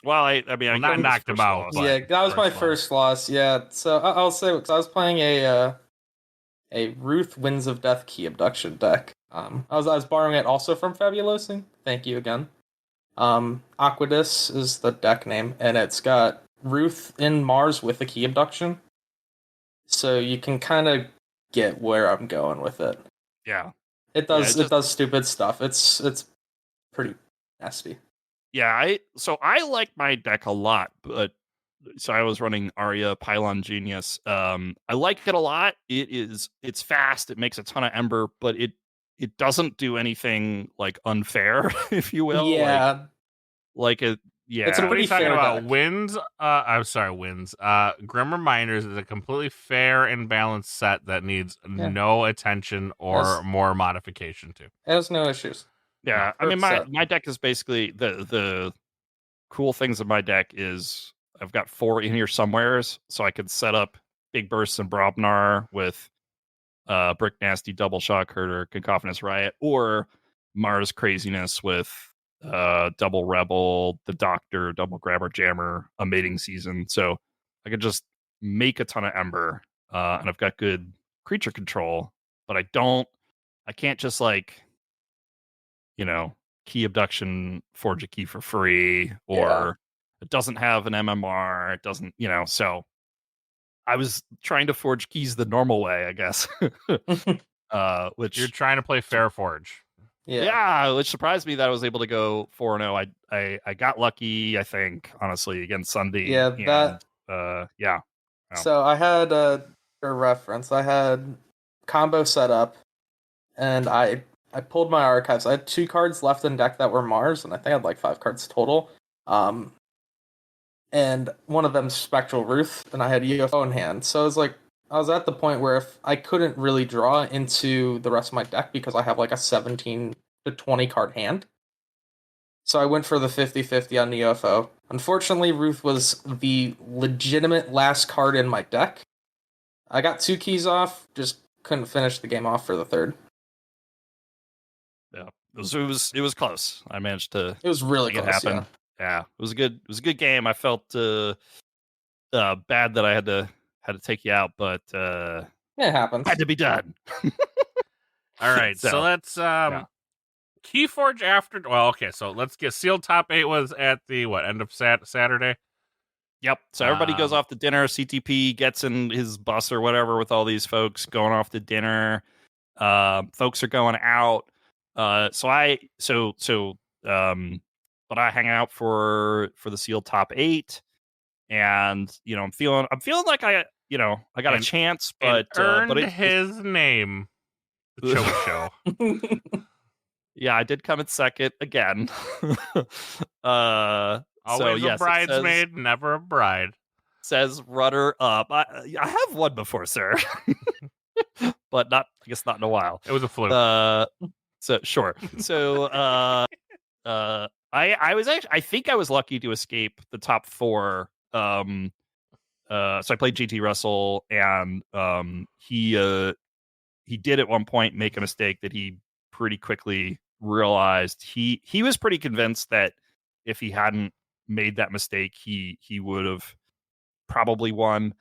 Well, I mean, I not knocked him out. Yeah, that was my first loss. Yeah, so I'll say because I was playing a Ruth Winds of Death key abduction deck. I was borrowing it also from Fabulosing. Thank you again. Aquidus is the deck name, and it's got Ruth in Mars with a key abduction. So you can kind of get where I'm going with it. Yeah, it does stupid stuff. It's pretty nasty. Yeah, I like my deck a lot, but so I was running Arya Pylon Genius. I like it a lot. It's fast. It makes a ton of Ember, but it doesn't do anything like unfair, if you will. Yeah, it's a pretty fair about deck. Winds. I'm sorry, Winds. Grim Reminders is a completely fair and balanced set that needs no attention or more modification to. It has no issues. Yeah, I mean, my deck is basically the cool things of my deck is I've got 4 in here somewheres, so I could set up Big Bursts and Brobnar with Brick Nasty, Double Shock Herder, Cacophonous Riot, or Mars Craziness with Double Rebel, the Doctor, Double Grabber Jammer, a Mating Season. So I could just make a ton of Ember, and I've got good creature control, but I can't just like, key abduction, forge a key for free, or it doesn't have an MMR. It doesn't, so I was trying to forge keys the normal way, I guess. Which you're trying to play fair forge. Yeah, which surprised me that I was able to go 4-0. I got lucky, I think, honestly, against Sunday. Yeah, So I had a reference. I had combo set up, and I pulled my archives. I had 2 cards left in deck that were Mars, and I think I had like 5 cards total. And one of them Spectral Ruth, and I had UFO in hand. So I was at the point where if I couldn't really draw into the rest of my deck because I have like a 17 to 20 card hand. So I went for the 50-50 on the UFO. Unfortunately, Ruth was the legitimate last card in my deck. I got 2 keys off, just couldn't finish the game off for the 3rd. Yeah, it was close. I managed to. It was really make close. It happen. Yeah, it was a good game. I felt bad that I had to take you out, but it happens. Had to be done. All right, so let's Keyforge after. Well, okay, so let's get sealed top 8 was at the end of Saturday. Yep. So everybody goes off to dinner. CTP gets in his bus or whatever with all these folks going off to dinner. Folks are going out. But I hang out for the sealed top 8, and I'm feeling like I got a chance, but earned his name, the Choke Show. Yeah, I did come in second again. Always a bridesmaid, never a bride. Says runner up. I have won before, sir. But not I guess not in a while. It was a fluke. So sure. So I think I was lucky to escape the top 4. So I played GT Russell, and he did at one point make a mistake that he pretty quickly realized. He was pretty convinced that if he hadn't made that mistake, he would have probably won.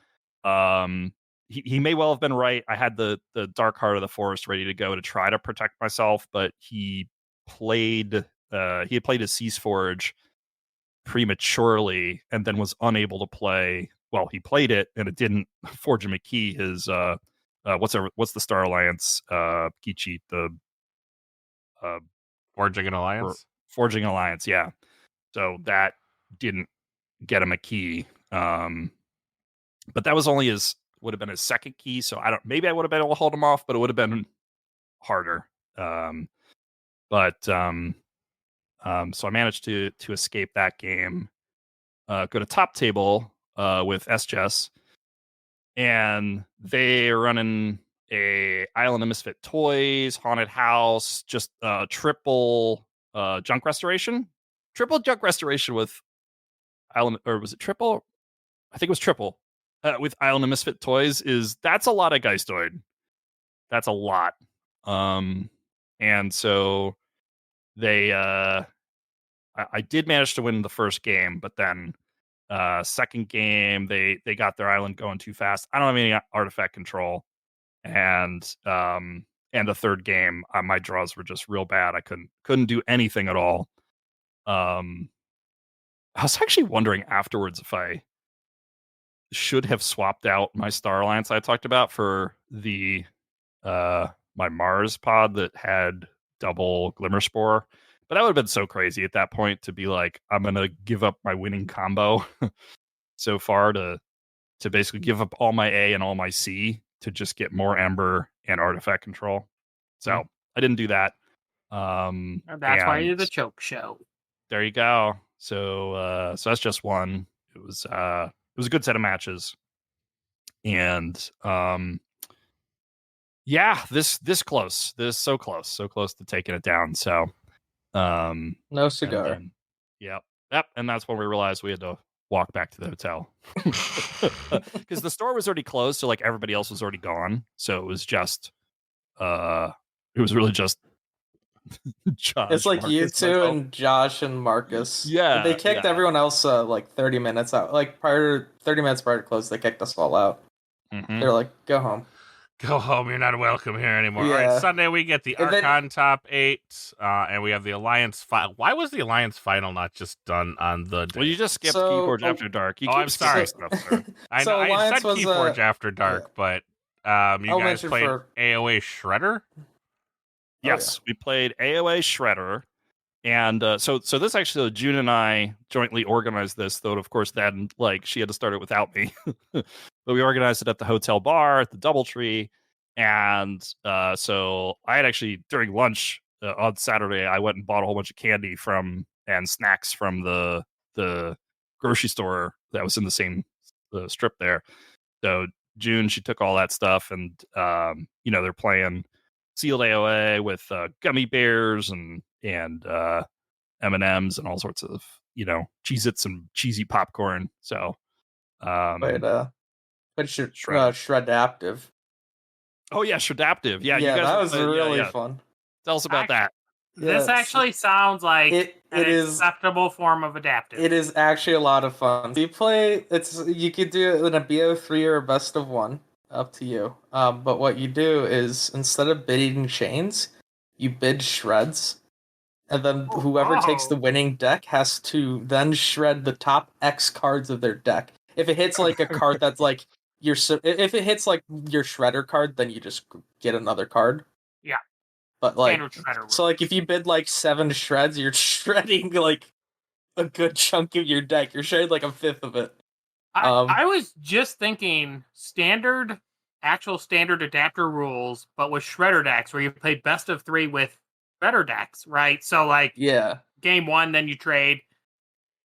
He may well have been right. I had the Dark Heart of the Forest ready to go to try to protect myself, but he had played his Cease Forge prematurely and then was unable to play. Well, he played it and it didn't forge him a key. His what's the Star Alliance key cheat? The Forging an Alliance. Forging Alliance, yeah. So that didn't get him a key. But that was only would have been his second key. So maybe I would have been able to hold him off, but it would have been harder. So I managed to escape that game, go to top table with SGS, and they are running a Island of Misfit Toys, Haunted House, just triple junk restoration. Triple junk restoration with Island, or was it triple? I think it was triple with Island of Misfit Toys. That's a lot of Geistoid. That's a lot. And so they I did manage to win the first game, but then second game they got their island going too fast. I don't have any artifact control, and the third game my draws were just real bad. I couldn't do anything at all. I was actually wondering afterwards if I should have swapped out my Star Alliance I talked about for the my Mars pod that had double Glimmer Spore. But that would have been so crazy at that point to be like, I'm gonna give up my winning combo so far to basically give up all my A and all my C to just get more Ember and artifact control. So I didn't do that. And that's why you're the choke show. There you go. So that's just one. It was a good set of matches. And this close. So close to taking it down. So no cigar. Yep. And that's when we realized we had to walk back to the hotel because the store was already closed, so like everybody else was already gone. So it was just it was really just Josh. It's like Marcus, you two and Josh and Marcus. Yeah, they kicked everyone else like 30 minutes out. Like 30 minutes prior to close, they kicked us all out. Mm-hmm. They're like, go home. Go home. You're not welcome here anymore. Yeah. All right, Sunday we get the Archon top 8, and we have the Alliance final. Why was the Alliance final not just done on the day? Well, you just skipped Keyforge After Dark. I'm sorry. Stuff, I know I said Keyforge After Dark, but you guys played AOA Shredder? Yes, we played AOA Shredder. And so this actually, June and I jointly organized this, though, of course, then like she had to start it without me. But we organized it at the hotel bar at the Doubletree. And so I had actually, during lunch on Saturday, I went and bought a whole bunch of candy and snacks from the grocery store that was in the same strip there. So June, she took all that stuff, and they're playing sealed AOA with gummy bears and M&Ms and all sorts of Cheez-Its and cheesy popcorn. So but Shredaptive. Oh yeah, Shredaptive. Yeah, you guys that was really fun. Tell us about that. This actually sounds like an acceptable form of adaptive. It is actually a lot of fun. You could do it in a BO3 or a best of 1, up to you. But what you do is, instead of bidding chains, you bid shreds, and then whoever takes the winning deck has to then shred the top X cards of their deck. If it hits like a card that's like if it hits like your shredder card, then you just get another card. Yeah. But like, so like if you bid like 7 shreds, you're shredding like a good chunk of your deck. You're shredding like a fifth of it. I was just thinking actual standard adapter rules, but with shredder decks, where you play best of 3 with shredder decks, right? So like, game 1, then you trade.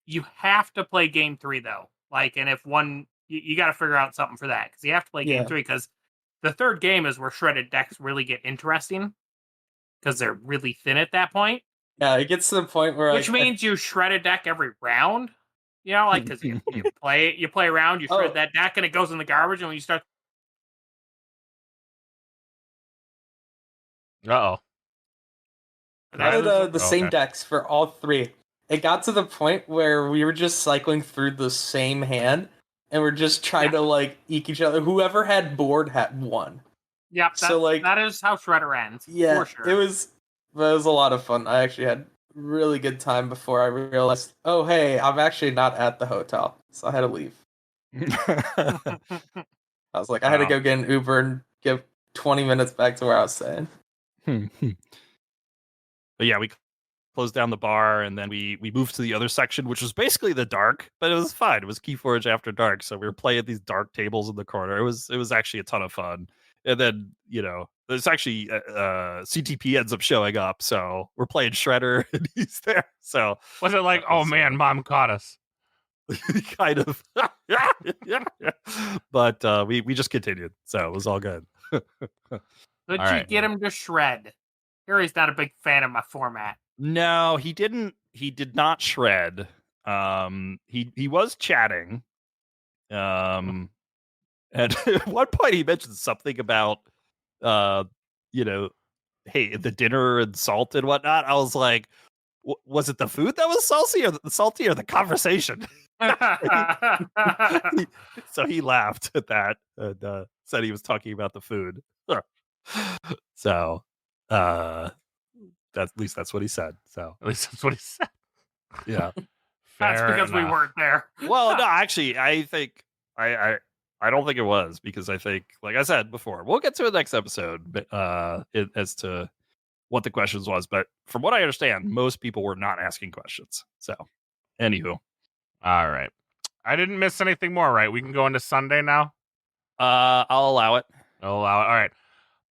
You have to play game 3 though. Like, and if one, you got to figure out something for that, because you have to play game 3, because the third game is where shredded decks really get interesting because they're really thin at that point. Yeah, it gets to the point where Which means you shred a deck every round. You know, like because you play around, you shred that deck, and it goes in the garbage. And when you start, Uh-oh. I had the same decks for all three. It got to the point where we were just cycling through the same hand, and we're just trying to like eke each other. Whoever had board had won. Yep. So like that is how Shredder ends. Yeah, for sure. it was a lot of fun. I actually had a really good time before I realized, oh hey, I'm actually not at the hotel, so I had to leave. I was like, I had to go get an Uber and give 20 minutes back to where I was staying. But yeah, we closed down the bar, and then we moved to the other section, which was basically the dark, but it was fine. It was Keyforge after dark, so we were playing these dark tables in the corner. It was actually a ton of fun. And then, you know, there's actually CTP ends up showing up, so we're playing Shredder, and he's there. So was it like, oh man, Mom caught us? Kind of. But we just continued, so it was all good. Could you get him to shred? Harry's not a big fan of my format. No, he didn't. He did not shred. He was chatting. And at one point he mentioned something about, you know, hey, the dinner and salt and whatnot. I was like, was it the food that was salty or the conversation? So he laughed at that and said he was talking about the food. So, at least that's what he said. So at least that's what he said. Yeah, that's because we weren't there. Well, no, actually, I think I don't think it was, because I think, like I said before, we'll get to the next episode as to what the questions was. But from what I understand, most people were not asking questions. So, anywho, all right, I didn't miss anything more, right? We can go into Sunday now. I'll allow it. All right.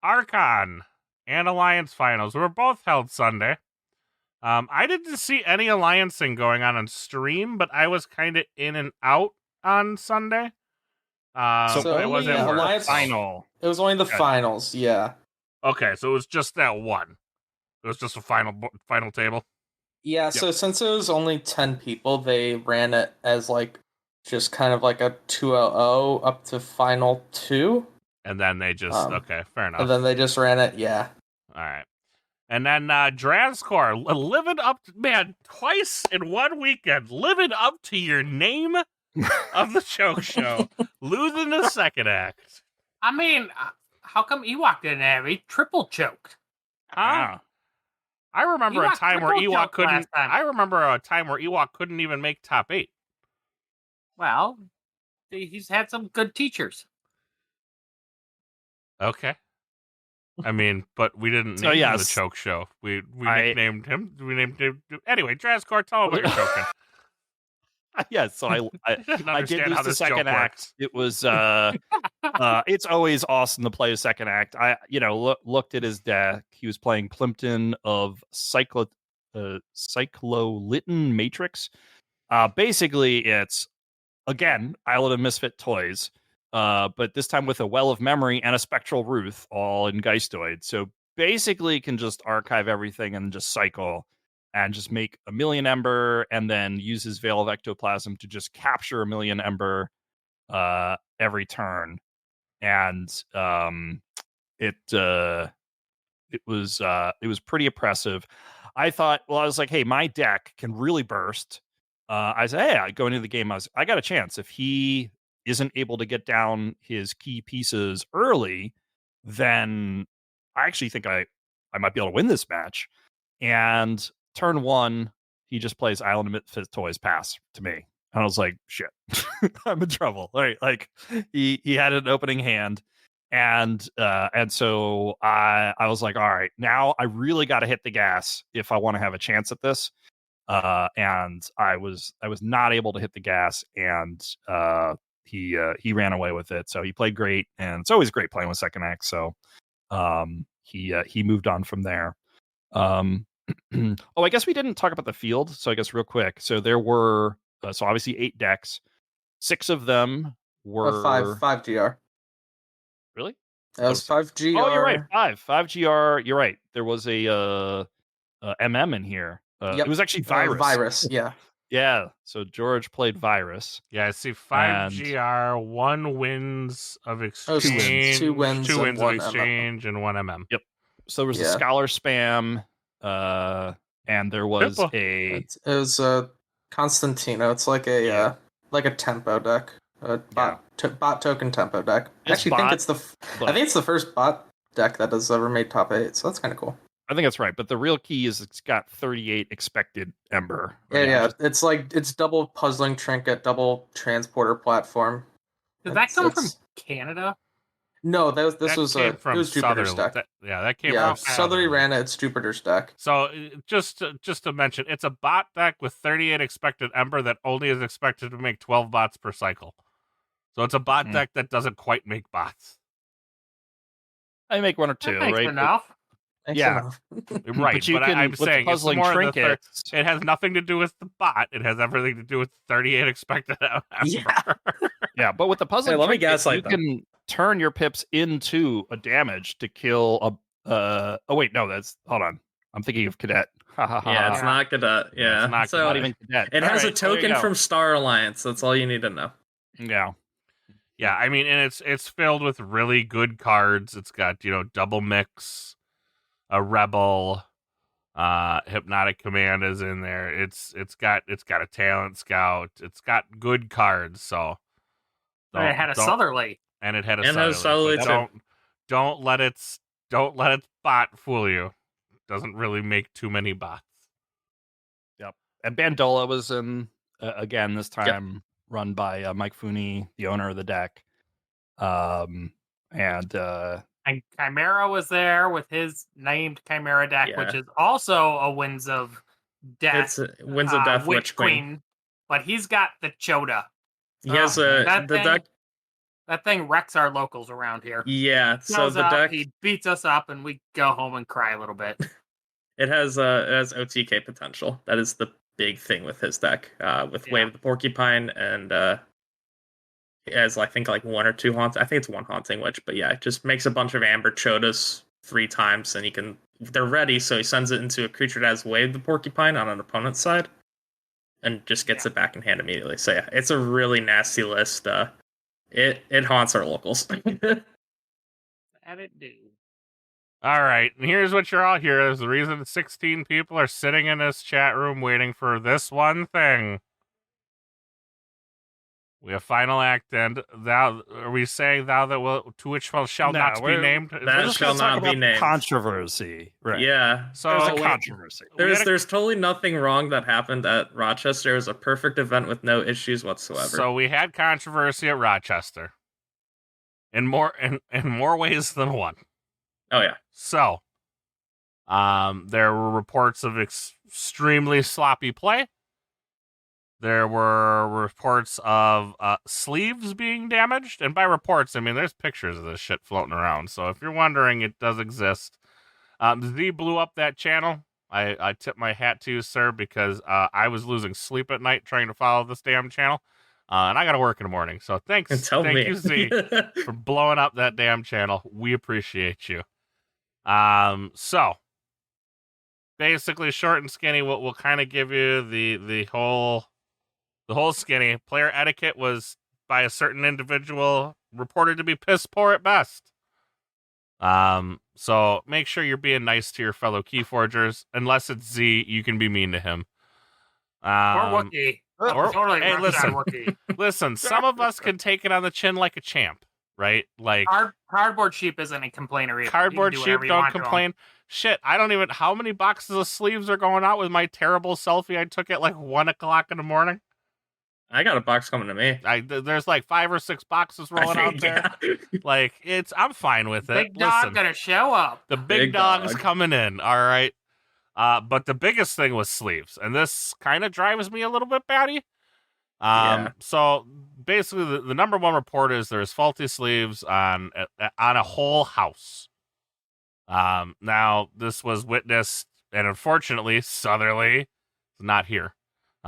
Archon and Alliance finals were both held Sunday. I didn't see any alliancing going on stream, but I was kind of in and out on Sunday. So it wasn't Alliance final. It was only the finals, yeah. Okay, so it was just that one. It was just a final table. Yeah, so since it was only 10 people, they ran it as like just kind of like a 2-0 up to final 2. And then they just okay, fair enough. And then they just ran it, yeah. All right. And then Drazkor, living up, man, twice in one weekend, living up to your name of the choke show, losing the second act. I mean, how come Ewok didn't have? He triple choked. Huh? I remember a time where Ewok couldn't. I remember a time where Ewok couldn't even make top 8. Well, he's had some good teachers. Okay. I mean, but we didn't name him the choke show. We nicknamed him. We named him. Anyway, Drazkor, tell him what you're choking. Yeah, so I did lose the second act. It was it's always awesome to play a second act. I looked at his deck. He was playing Plimpton of Cyclolitin Matrix. Basically, it's again Island of Misfit Toys, but this time with a Well of Memory and a Spectral Ruth, all in Geistoid. So basically, can just archive everything and just cycle. And just make 1,000,000 Ember, and then use his Veil of Ectoplasm to just capture 1,000,000 Ember every turn. And it was pretty oppressive. I thought, well, I was like, hey, my deck can really burst. I said, hey, going into the game, I got a chance. If he isn't able to get down his key pieces early, then I actually think I might be able to win this match. And turn 1, he just plays Island of Misfit Toys pass to me. And I was like, shit, I'm in trouble. Right? Like he had an opening hand. And so I was like, all right, now I really got to hit the gas if I want to have a chance at this. And I was not able to hit the gas, and he ran away with it. So he played great, and it's always great playing with second act. So he moved on from there. I guess we didn't talk about the field, so I guess real quick. So there were so obviously 8 decks. 6 of them were 5 GR. Really? That was 5GR. Oh, you're right. 5GR. You're right. There was a MM in here. It was actually Virus. Virus, yeah. Yeah. So George played Virus. Yeah, I see 5GR, 1 wins of exchange, 2 wins, 2 and wins of 1 exchange, and 1 MM. Yep. So there was a Yeah. Scholar Spam, and there was Pippa. It was Constantino. It's like a tempo deck. Bot token tempo deck. I It's actually think bot, it's but- I think it's the first bot deck that has ever made top 8, so that's kind of cool. I think that's right. But the real key is it's got 38 expected Ember. Yeah. It's double puzzling trinket, double transporter platform. Did that come from Canada? No, this was came from it was Jupiter's Southerly. deck. That came Yeah, from Southerly ran it. It's Jupiter's deck. So just to mention, it's a bot deck with 38 expected Ember that only is expected to make 12 bots per cycle. So it's a bot deck that doesn't quite make bots. I make 1 or 2, That makes right? enough. Yeah. Right, but I'm with saying the it's puzzling more trinkets. it has nothing to do with the bot. It has everything to do with 38 expected Ember. Yeah. Yeah, but with the puzzling let me trinkets, gaslight you them. can turn your pips into a damage to kill a. Oh wait, no, that's hold on. I'm thinking of Cadet. Yeah, it's not Cadet. Yeah, It's not so not even Cadet. it All has right, a token there you go. from Star Alliance. That's all you need to know. Yeah. Yeah, I mean, and it's filled with really good cards. It's got, double mix, a rebel, hypnotic command is in there. It's got a talent scout. It's got good cards. So And it had a Southerly. and it had a And has Southerly. Southerly So don't let its bot fool you. Doesn't really make too many bots. Yep. And Bandola was in again this time run by Mike Fooney, the owner of the deck. And Chimera was there with his named Chimera deck, Yeah. which is also a Winds of Death. It's Winds of Death Witch Queen. But he's got the Chota. He has the deck. That thing wrecks our locals around here. Yeah, so Shows the up, deck he beats us up, and we go home and cry a little bit. it has OTK potential. That is the big thing with his deck. With Wave of the Porcupine and it has I think like 1 or 2 haunts. I think it's 1 haunting witch, but yeah, it just makes a bunch of amber chotas 3 times, and they're ready, so he sends it into a creature that has Wave of the Porcupine on an opponent's side, and just gets it back in hand immediately. So yeah, it's a really nasty list. It haunts our locals. And it do. All right, and here's what you're all here is the reason 16 people are sitting in this chat room waiting for this one thing. We have final act, and thou. Are we saying thou that will to which shall not be named? that we're just shall gonna talk not be about named. Controversy. Right. Yeah. So There's a wait, controversy. There's totally nothing wrong that happened at Rochester. It was a perfect event with no issues whatsoever. So we had controversy at Rochester, in more ways than one. oh yeah. So, there were reports of extremely sloppy play. There were reports of sleeves being damaged, and by reports, I mean there's pictures of this shit floating around. So if you're wondering, it does exist. Z blew up that channel. I tip my hat to you, sir, because I was losing sleep at night trying to follow this damn channel, and I got to work in the morning. So thank you, Z, for blowing up that damn channel. We appreciate you. So basically, short and skinny, we'll kind of give you the whole skinny. Player etiquette was by a certain individual reported to be piss poor at best. So make sure you're being nice to your fellow keyforgers. Unless it's Z, you can be mean to him. Or Wookiee. Totally hey, roughed on Wookiee. Listen, some of us can take it on the chin like a champ, right? Like Cardboard Sheep isn't a complainer either. Cardboard You can do Sheep whatever you don't want to him. complain. Shit, I don't even. How many boxes of sleeves are going out with my terrible selfie I took at like 1 o'clock in the morning? I got a box coming to me. There's like 5 or 6 boxes rolling out there. Like I'm fine with it. Big dog gonna show up. The big dog's coming in. All right. But the biggest thing was sleeves, and this kind of drives me a little bit batty. So basically, the number one report is there's faulty sleeves on a whole house. Now this was witnessed, and unfortunately, Southerly is not here.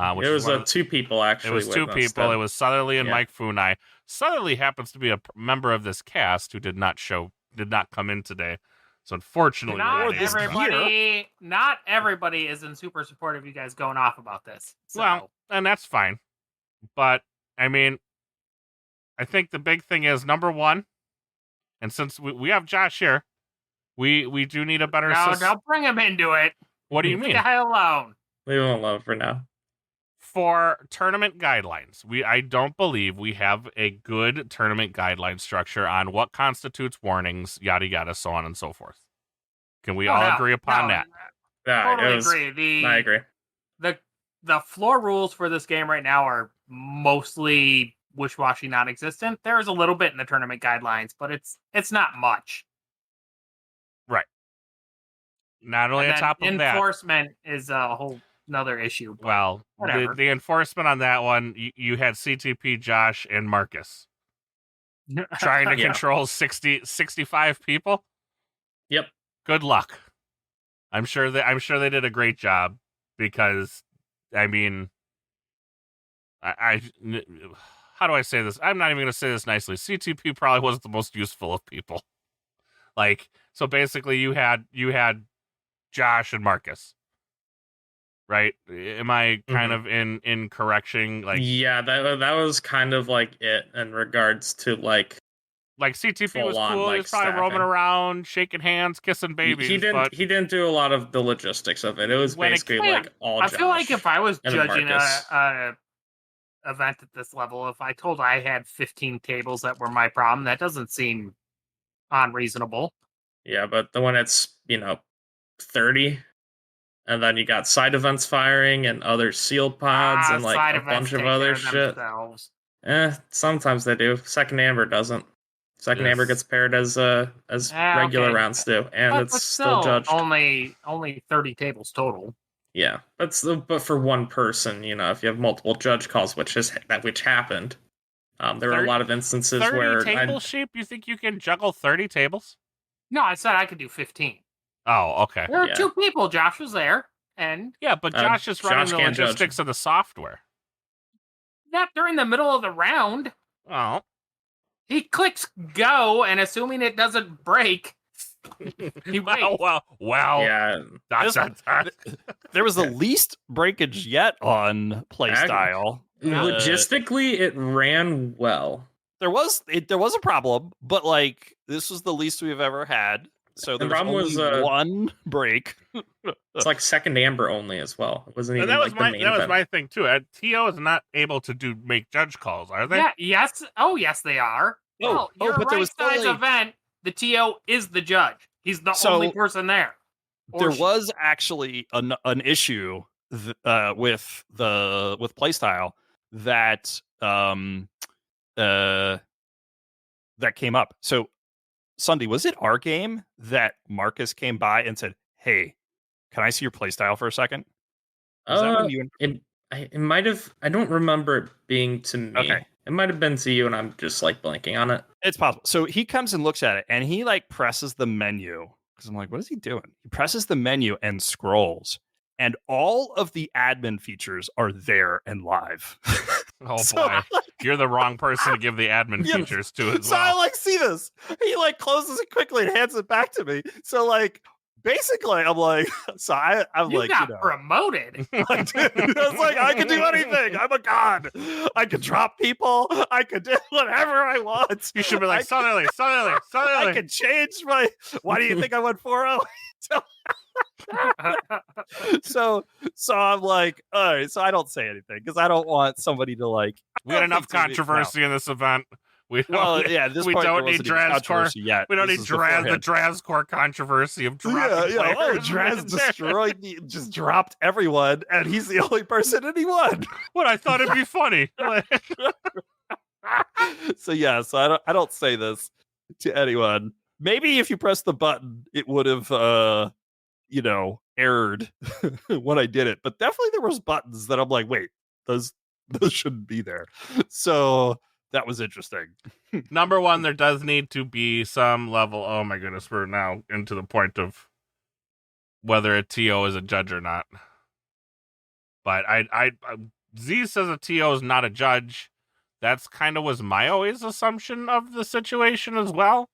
It was 2 people actually. It was 2 people. That. It was Southerly and Yeah. Mike Funai. Southerly happens to be a member of this cast who did not show did not come in today. So unfortunately, Not we're gonna everybody isn't super supportive of you guys going off about this. So. Well, and that's fine. But I mean, I think the big thing is number one, and since we have Josh here, we do need a better system. Don't bring him into it. What do you Leave mean? the guy alone. Leave him alone for now. For tournament guidelines, I don't believe we have a good tournament guideline structure on what constitutes warnings, yada yada, so on and so forth. Can we all agree upon that? Agree. I agree. The floor rules for this game right now are mostly wish-washy, non-existent. There's a little bit in the tournament guidelines, but it's not much. Right. Not only on top of that, enforcement is a whole another issue. Well, the enforcement on that one, you had CTP, Josh, and Marcus trying to control 65 people. Yep. Good luck. I'm sure they did a great job because, I mean, I how do I say this? I'm not even going to say this nicely. CTP probably wasn't the most useful of people. Like, so basically, you had Josh and Marcus. Right? Am I kind of in correction? Like, yeah, that was kind of like it in regards to like CTP was on, cool. like, He was probably roaming around, shaking hands, kissing babies. He didn't do a lot of the logistics of it. It was basically all. I feel like if I was judging Marcus. a event at this level, if I told I had 15 tables that were my problem, that doesn't seem unreasonable. Yeah, but the one that's 30. And then you got side events firing and other sealed pods and like a bunch of other shit. Sometimes they do. Second Amber doesn't. Second Amber gets paired as regular rounds do, and it's still judged. Only 30 tables total. Yeah, but for one person, if you have multiple judge calls, which happened, there were a lot of instances 30 where table sheep. You think you can juggle 30 tables? No, I said I could do 15. Oh, okay. There were two people. Josh was there, and but Josh is running the logistics of the software. Not during the middle of the round. Oh, he clicks go, and assuming it doesn't break, he waits. Well, yeah. There was the least breakage yet on playstyle. Logistically, it ran well. There was a problem, but like this was the least we've ever had. So there was only one break. It's like second Amber only as well. It wasn't even that was my thing too. TO is not able to make judge calls, are they? Yeah. Yes. Oh, yes, they are. You're but there was size event. The TO is the judge. He's the only person there. There was actually an issue with playstyle that that came up. So Sunday, was it our game that Marcus came by and said, "Hey, can I see your playstyle for a second?" It might have. I don't remember it being to me. Okay. It might have been to you, and I'm just like blanking on it. It's possible. So he comes and looks at it, and he like presses the menu because I'm like, "What is he doing?" He presses the menu and scrolls, and all of the admin features are there and live. Oh boy, you're the wrong person to give the admin features to as well. So I see this. He closes it quickly and hands it back to me. So basically, I'm like, so I'm you got promoted. I was like, I can do anything. I'm a god. I can drop people. I could do whatever I want. You should be like, suddenly. I can change my. Why do you think I went 4-0? So I'm like, all right, so I don't say anything because I don't want somebody to we had enough controversy in this event. We don't need Drazcore yet. We don't need the Drazcore controversy of dropping players. Oh, Draz destroyed just dropped everyone, and he's the only person and he won. What, I thought it'd be funny. So I don't say this to anyone. Maybe if you press the button, it would have errored when I did it. But definitely there was buttons that I'm like, wait, those shouldn't be there. So that was interesting. Number one, there does need to be some level. Oh my goodness, we're now into the point of whether a TO is a judge or not. But Z says a TO is not a judge. That's kind of was my always assumption of the situation as well.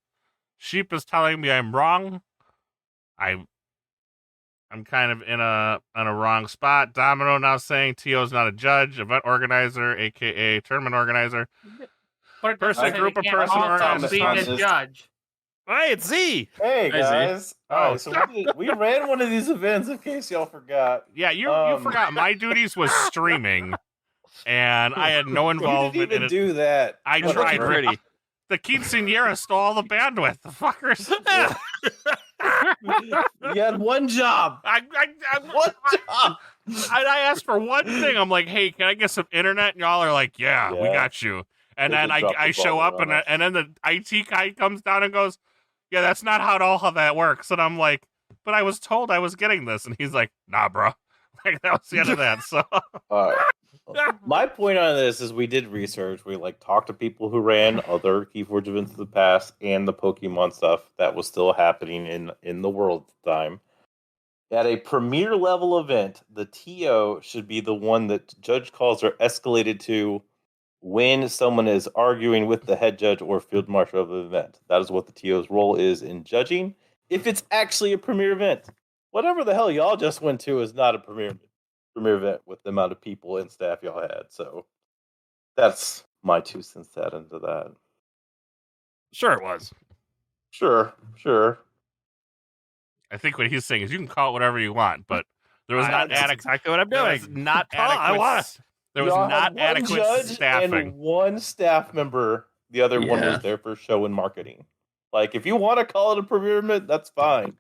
Sheep is telling me I'm wrong. I'm kind of in a wrong spot. Domino now saying Tio's not a judge, event organizer, aka tournament organizer. But it Person, doesn't say group they of can't person, also organizer, be sponsor. the judge. Hey, it's Z. Hey Hi, Z. guys. All right, so we ran one of these events in case y'all forgot. Yeah, you forgot my duties was streaming, and I had no You involvement didn't in even it. do that. I Well, tried. that's pretty. The quinceanera stole all the bandwidth. The fuckers. You had one job. One job. I asked for one thing. I'm like, hey, can I get some internet? And y'all are like, yeah, we Yeah. got you. And They then did drop I the show ball up, on and us. and then the IT guy comes down and goes, yeah, that's not how that works. And I'm like, but I was told I was getting this. And he's like, nah, bro. Like, that was the end of that. So All right. My point on this is we did research. We talked to people who ran other Keyforge events in the past and the Pokemon stuff that was still happening in the world at the time. At a premier level event, the TO should be the one that judge calls are escalated to when someone is arguing with the head judge or field marshal of the event. That is what the TO's role is in judging. If it's actually a premier event, whatever the hell y'all just went to is not a premier event with the amount of people and staff y'all had. So that's my 2 cents to add into that. Sure, it was. Sure. I think what he's saying is you can call it whatever you want, but there was not That's adequate. exactly what I'm There doing. was not Call it, I want adequate. There was Y'all not had one adequate judge staffing. and one staff member. The other one Yeah. was there for show and marketing. Like, if you want to call it a premier event, that's fine.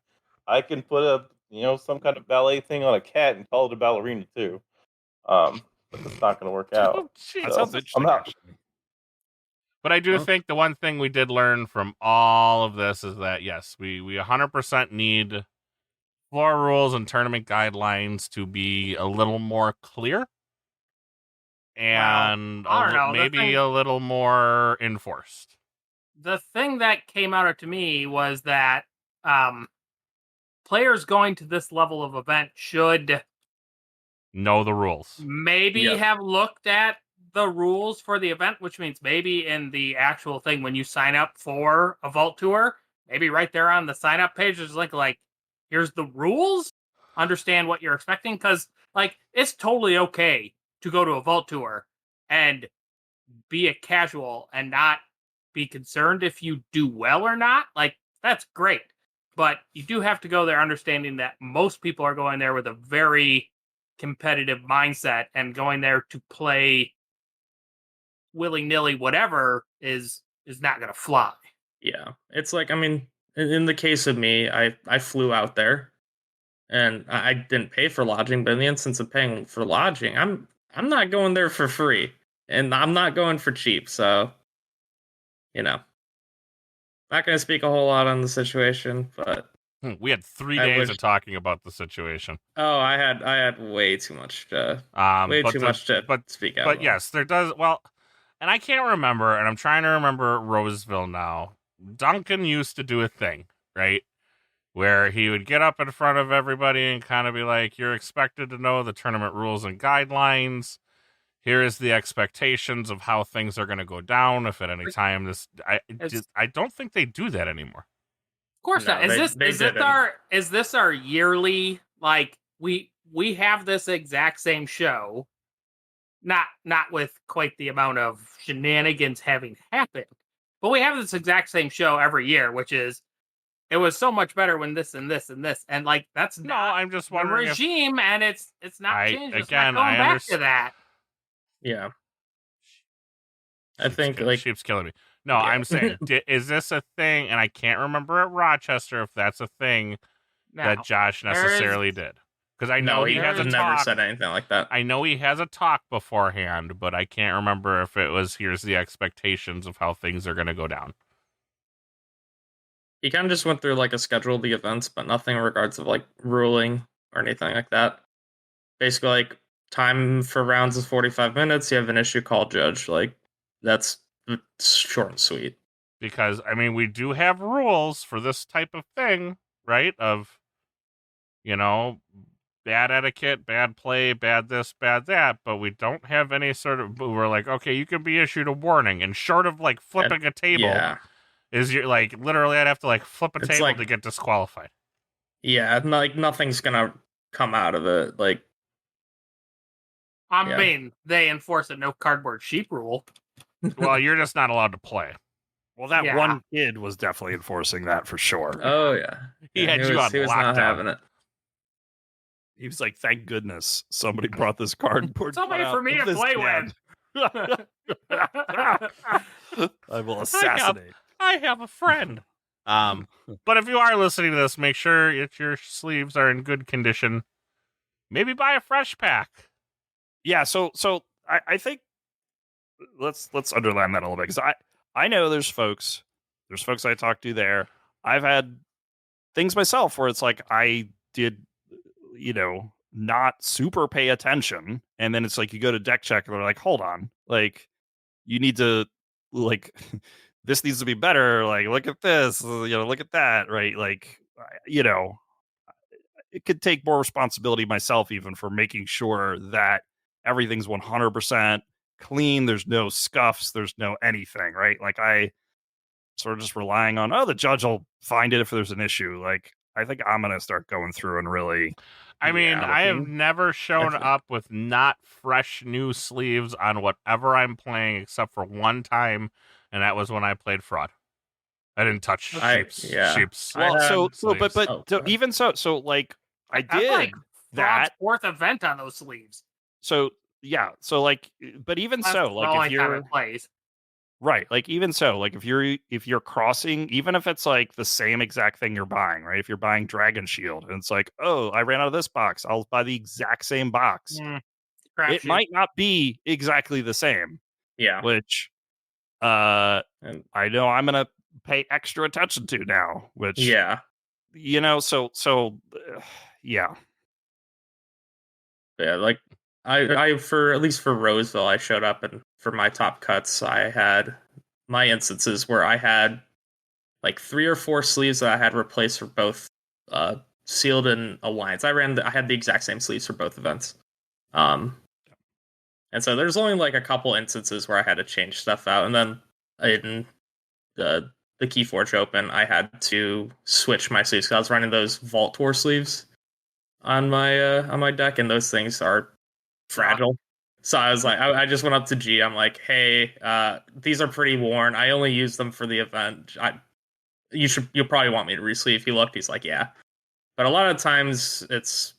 I can put some kind of ballet thing on a cat and call it a ballerina too. But it's not going to work out. Oh, jeez. That So, sounds interesting. I'm out. actually. But I do Huh? think the one thing we did learn from all of this is that, yes, we 100% need floor rules and tournament guidelines to be a little more clear and I don't know, the maybe thing- a little more enforced. The thing that came out to me was that players going to this level of event should Know the rules. maybe Yep. have looked at the rules for the event, which means maybe in the actual thing when you sign up for a vault tour, maybe right there on the sign up page there's a link like, here's the rules, understand what you're expecting, because like it's totally okay to go to a vault tour and be a casual and not be concerned if you do well or not. Like, that's great, but you do have to go there understanding that most people are going there with a very competitive mindset, and going there to play willy-nilly whatever is not going to fly. Yeah, it's like, I mean, in the case of me, I flew out there, and I didn't pay for lodging. But in the instance of paying for lodging, I'm not going there for free, and I'm not going for cheap. So, not going to speak a whole lot on the situation, but We had 3 I days wish- of talking about the situation. I had way too much to speak out. But about. yes, there does. Well, and I can't remember, and I'm trying to remember Roseville now. Duncan used to do a thing, right? Where he would get up in front of everybody and kind of be like, you're expected to know the tournament rules and guidelines. Here is the expectations of how things are going to go down. If at any time I don't think they do that anymore. Of course No, not. Is this our yearly, like, we have this exact same show, not with quite the amount of shenanigans having happened, but we have this exact same show every year, which is, it was so much better when this and this and this, and like, that's No, not I'm just the wondering if regime, and it's not changed. It's again, not going I back understand. to that. Yeah. I think, like, sheep's killing me. No, Yeah. I'm saying, is this a thing? And I can't remember at Rochester if that's a thing Now, that Josh there is- necessarily did. Because I know he has a never talk. said anything like that. I know he has a talk beforehand, but I can't remember if it was here's the expectations of how things are going to go down. He kind of just went through like a schedule of the events, but nothing in regards of like ruling or anything like that. Basically, like, time for rounds is 45 minutes. You have an issue, call judge. Like, that's short and sweet. Because, I mean, we do have rules for this type of thing, right? Of, bad etiquette, bad play, bad this, bad that, but we don't have any sort of, we're like, okay, you can be issued a warning. And short of like flipping a table, Yeah. Is you're like literally I'd have to like flip a It's table like- to get disqualified. Yeah, like nothing's gonna come out of it. Like, I Yeah. mean, they enforce a no cardboard sheep rule. Well, you're just not allowed to play. Well, that Yeah. one kid was definitely enforcing that for sure. oh yeah, He had you was, on he was not lockdown. having it. He was like, "Thank goodness somebody brought this cardboard. Somebody cutout for me of to this play kid." I will I have- assassinate. I have a friend. But if you are listening to this, make sure that your sleeves are in good condition. Maybe buy a fresh pack. Yeah, so I think let's underline that a little bit because I know there's folks I talk to there. I've had things myself where it's like I did, not super pay attention, and then it's like you go to deck check and they're like, hold on, like you need to like this needs to be better. Like look at this, look at that, right? Like it could take more responsibility myself even for making sure that everything's 100% clean. There's no scuffs. There's no anything, right? Like I sort of just relying on, the judge will find it if there's an issue. Like I think I'm going to start going through and really. I mean, Yeah, I have looking- never shown Definitely. up with not fresh new sleeves on whatever I'm playing except for one time, and that was when I played Fraud. I didn't touch sheep's Well, so but sleeves. Oh, so sorry. even so like I That's did like that. Fraud's fourth event on those sleeves. So yeah, so like, but even That's so, the like only if time you're it plays. right, like even so, like if you're crossing, even if it's like the same exact thing you're buying, right? If you're buying Dragon Shield and it's like, oh, I ran out of this box, I'll buy the exact same box. Crap It shoot. might not be exactly the same, Yeah, which and I know I'm gonna pay extra attention to now. Which yeah, so yeah. yeah. Like I for at least for Roseville, I showed up and for my top cuts, I had my instances where I had like 3 or 4 sleeves that I had replaced for both Sealed and Alliance. I had the exact same sleeves for both events. And so there's only like a couple instances where I had to change stuff out, and then in the Keyforge Open, I had to switch my sleeves because I was running those Vault Tour sleeves on my deck, and those things are fragile. So I was like, I just went up to G. I'm like, hey, these are pretty worn. I only use them for the event. You'll probably want me to resleeve. He looked. He's like, yeah. But a lot of times it's,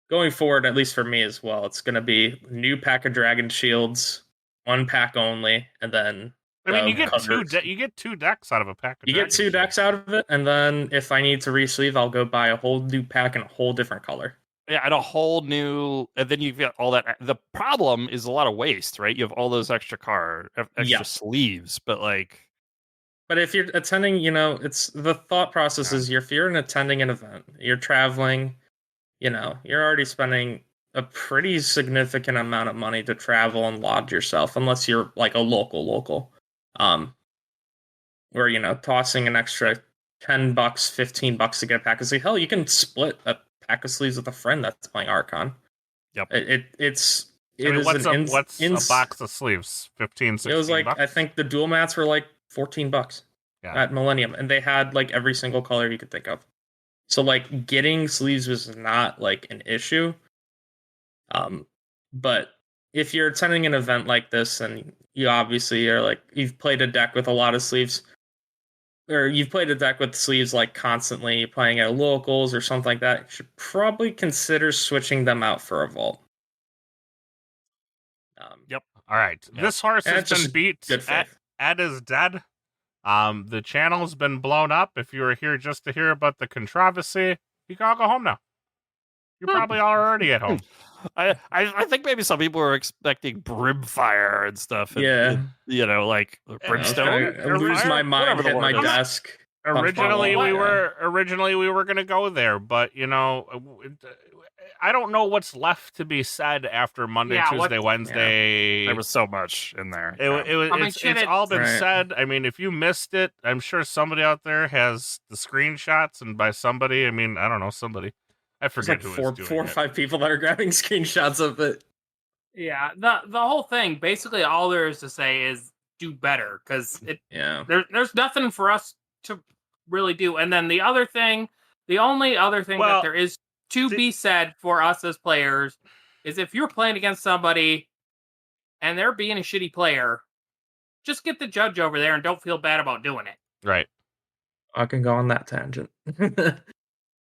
going forward, at least for me as well, it's going to be new pack of Dragon Shields, 1 pack only, and then I mean, you get covers. you get 2 decks out of a pack. Of You get 2 decks out of it, and then if I need to resleeve, I'll go buy a whole new pack in a whole different color. Yeah, and a whole new, and then you've got all that. The problem is a lot of waste, right? You have all those extra Yeah. sleeves, but like, But if you're attending, it's the thought process is if you're attending an event, you're traveling, you're already spending a pretty significant amount of money to travel and lodge yourself, unless you're like a local. Where, tossing an extra $10, $15 to get a pack of sleeves. Hell, you can split a pack of sleeves with a friend that's playing Archon. Yep. It's I mean, what's a box of sleeves? 15, 16 It was like, bucks? I think the dual mats were like $14 Yeah. at Millennium, and they had like every single color you could think of. So like getting sleeves was not like an issue. But if you're attending an event like this and you obviously are like, you've played a deck with a lot of sleeves, or you've played a deck with sleeves like constantly, you're playing at locals or something like that, you should probably consider switching them out for a vault. All right. Yeah. This horse And has it's been just beat. good faith. Ed is dead. The channel's been blown up. If you were here just to hear about the controversy, you can all go home now. You're probably already at home. I think maybe some people were expecting Brimfire and stuff. And, Yeah. like Brimstone. I lose my mind, Whatever the hit my word is. desk. Originally, Punch we my wall. were going to go there, but I don't know what's left to be said after Monday, Yeah, Tuesday, Wednesday. There was so much in there. It's all been Right. said. I mean, if you missed it, I'm sure somebody out there has the screenshots, and by somebody, I mean, I don't know, somebody. I There's forget like who is doing four or it. 5 people that are grabbing screenshots of it. Yeah, the whole thing, basically all there is to say is do better because Yeah. there's nothing for us to really do. And then the only other thing Well, that there is to be said for us as players is if you're playing against somebody and they're being a shitty player, just get the judge over there and don't feel bad about doing it. Right. I can go on that tangent.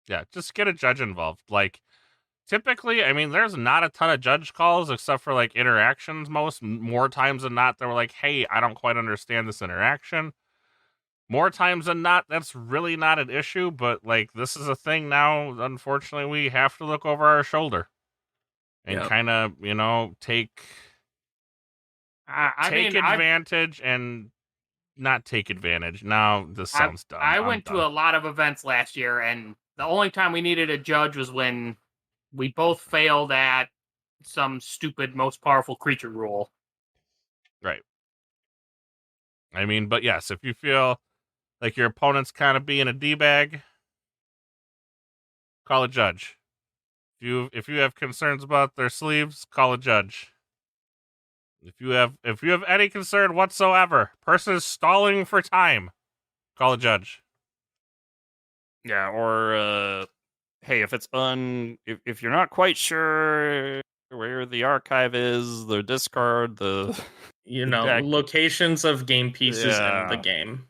Yeah, just get a judge involved. Like, typically, I mean, there's not a ton of judge calls except for like interactions. More times than not, they're like, "Hey, I don't quite understand this interaction." More times than not, that's really not an issue. But like, this is a thing now. Unfortunately, we have to look over our shoulder and kind of, take advantage and not take advantage. Now, this sounds dumb. I went to a lot of events last year, and the only time we needed a judge was when we both failed at some stupid most powerful creature rule. Right. I mean, but yes, if you feel like your opponent's kind of being a D-bag, call a judge. If you have concerns about their sleeves, call a judge. If you have any concern whatsoever, person is stalling for time, call a judge. Yeah, or hey, if it's if you're not quite sure where the archive is, the discard, the deck. Locations of game pieces in the game.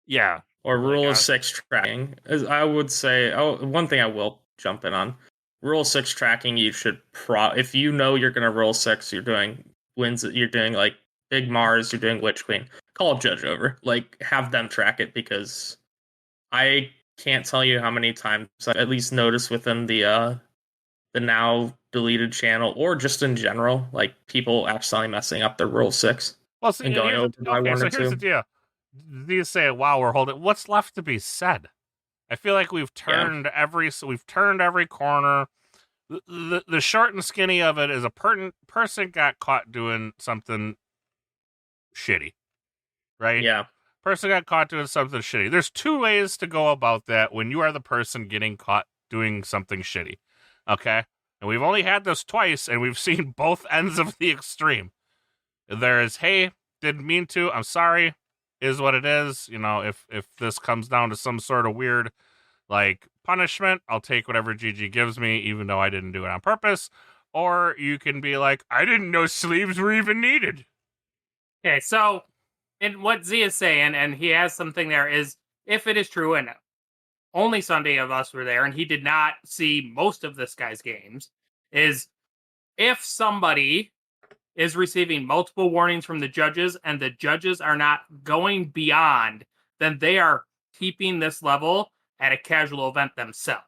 Yeah. Or rule of 6 tracking. As I would say, one thing I will jump in on. Rule of 6 tracking, you should if you know you're going to roll 6, you're doing wins, you're doing like Big Mars, you're doing Witch Queen, call a judge over. Like, have them track it, because I can't tell you how many times I at least noticed within the now deleted channel, or just in general, like people accidentally messing up their rule 6 and going over by 1 or 2. Here's the deal. These say, "Wow, we're holding." What's left to be said? I feel like we've turned every corner. The short and skinny of it is a person got caught doing something shitty, right? Yeah. Person got caught doing something shitty. There's 2 ways to go about that when you are the person getting caught doing something shitty. Okay? And we've only had this twice, and we've seen both ends of the extreme. There is, "Hey, didn't mean to, I'm sorry, is what it is. If this comes down to some sort of weird, like, punishment, I'll take whatever GG gives me, even though I didn't do it on purpose." Or you can be like, "I didn't know sleeves were even needed." Okay, so and what Z is saying, and he has something there, is if it is true, and only Sunday of us were there, and he did not see most of this guy's games, is if somebody is receiving multiple warnings from the judges and the judges are not going beyond, then they are keeping this level at a casual event themselves,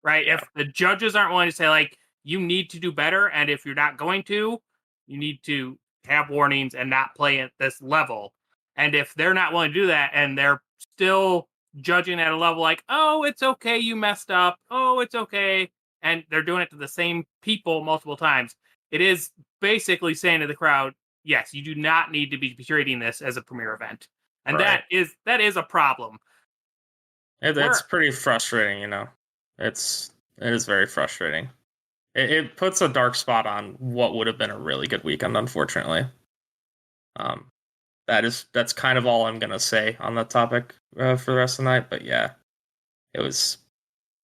right? Yeah. If the judges aren't willing to say, like, you need to do better, and if you're not going to, you need to have warnings and not play at this level. And if they're not willing to do that, and they're still judging at a level like, "Oh, it's okay, you messed up. Oh, it's okay," and they're doing it to the same people multiple times, it is basically saying to the crowd, yes, you do not need to be treating this as a premier event. And that is a problem. It's pretty frustrating, It is very frustrating. It puts a dark spot on what would have been a really good weekend, unfortunately. That's kind of all I'm gonna say on that topic for the rest of the night. But yeah,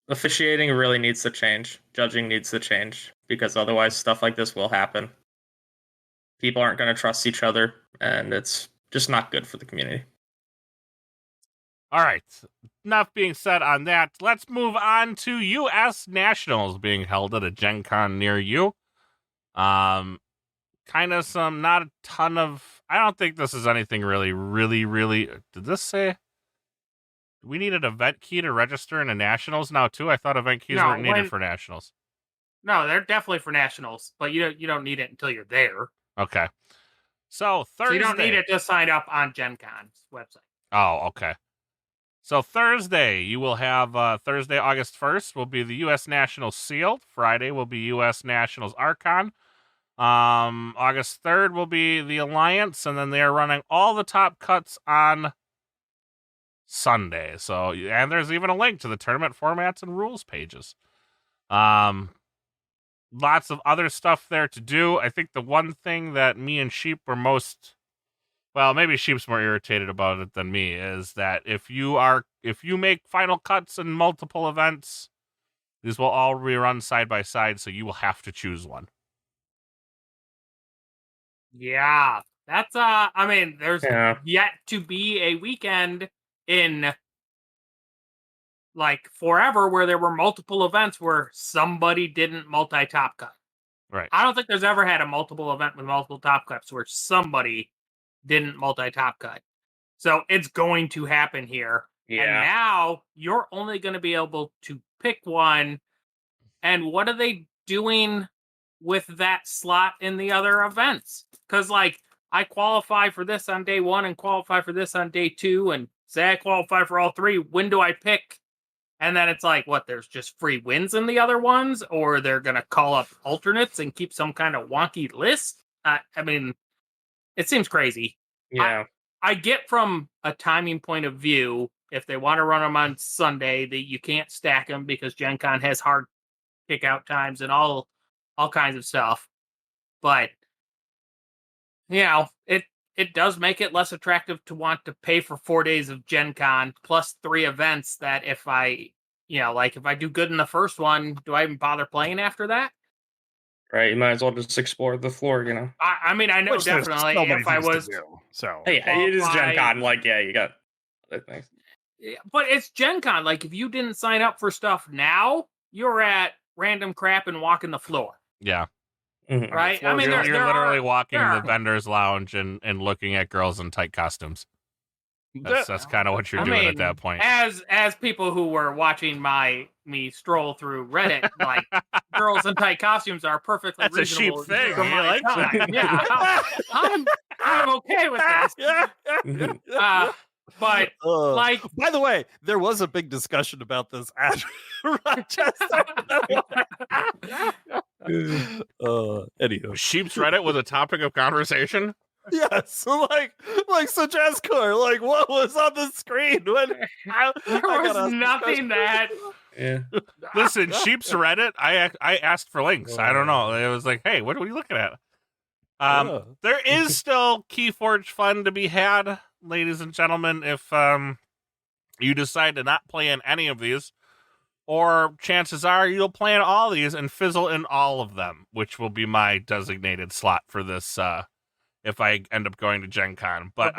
officiating really needs to change. Judging needs to change, because otherwise stuff like this will happen. People aren't going to trust each other, and it's just not good for the community. All right. Enough being said on that. Let's move on to U.S. Nationals being held at a Gen Con near you. Kind of not a ton of... I don't think this is anything really... Did this say... We need an event key to register in a Nationals now, too? I thought event keys weren't needed for Nationals. No, they're definitely for Nationals, but you don't need it until you're there. Okay. So, Thursday... So you don't need it to sign up on Gen Con's website. Oh, okay. So, Thursday, you will have... Thursday, August 1st, will be the U.S. Nationals Sealed. Friday will be U.S. Nationals Archon. August 3rd will be the Alliance, and then they are running all the top cuts on Sunday. So, and there's even a link to the tournament formats and rules pages. Lots of other stuff there to do. I think the one thing that me and Sheep were most well, maybe Sheep's more irritated about it than me, is that if you make final cuts in multiple events, these will all rerun side by side, so you will have to choose one. Yeah, that's I mean, there's Yeah. yet to be a weekend in like forever where there were multiple events where somebody didn't multi-top cut. Right. I don't think there's ever had a multiple event with multiple top cuts where somebody didn't multi-top cut. So it's going to happen here. And now you're only going to be able to pick one. And what are they doing with that slot in the other events? Because, like, I qualify for this on day 1 and qualify for this on day 2, and say I qualify for all 3. When do I pick? And then it's like, what, there's just free wins in the other ones? Or they're going to call up alternates and keep some kind of wonky list? I mean, it seems crazy. Yeah. I get from a timing point of view, if they want to run them on Sunday, that you can't stack them because Gen Con has hard kick out times and all kinds of stuff. But, you know, it does make it less attractive to want to pay for 4 days of Gen Con plus 3 events that if I do good in the first one, do I even bother playing after that? Right, you might as well just explore the floor, you know. I mean, I know Which there's definitely so many if I things to was... do, so Hey, it is Gen Con, like, yeah, you got other things. Yeah, but it's Gen Con. Like, if you didn't sign up for stuff now, you're at random crap and walking the floor. Yeah. Mhm. Right? I mean, you're there literally are- walking there the are- vendor's lounge and looking at girls in tight costumes. That's kind of what you're doing at that point. As people who were watching me stroll through Reddit, like girls in tight costumes are perfectly That's a sheep reasonable thing. for He my likes it. time. Yeah, I'm okay with this. But like, by the way, there was a big discussion about this at Rochester. Anywho, Sheep's Reddit was a topic of conversation. yes, so so Jazzcore, like what was on the screen when there was nothing that. Yeah. Listen, Sheep's Reddit. I asked for links. I don't know. It was like, hey, what are you looking at? There is still Keyforge fun to be had, ladies and gentlemen. If you decide to not play in any of these, or chances are you'll play in all these and fizzle in all of them, which will be my designated slot for this. If I end up going to Gen Con. But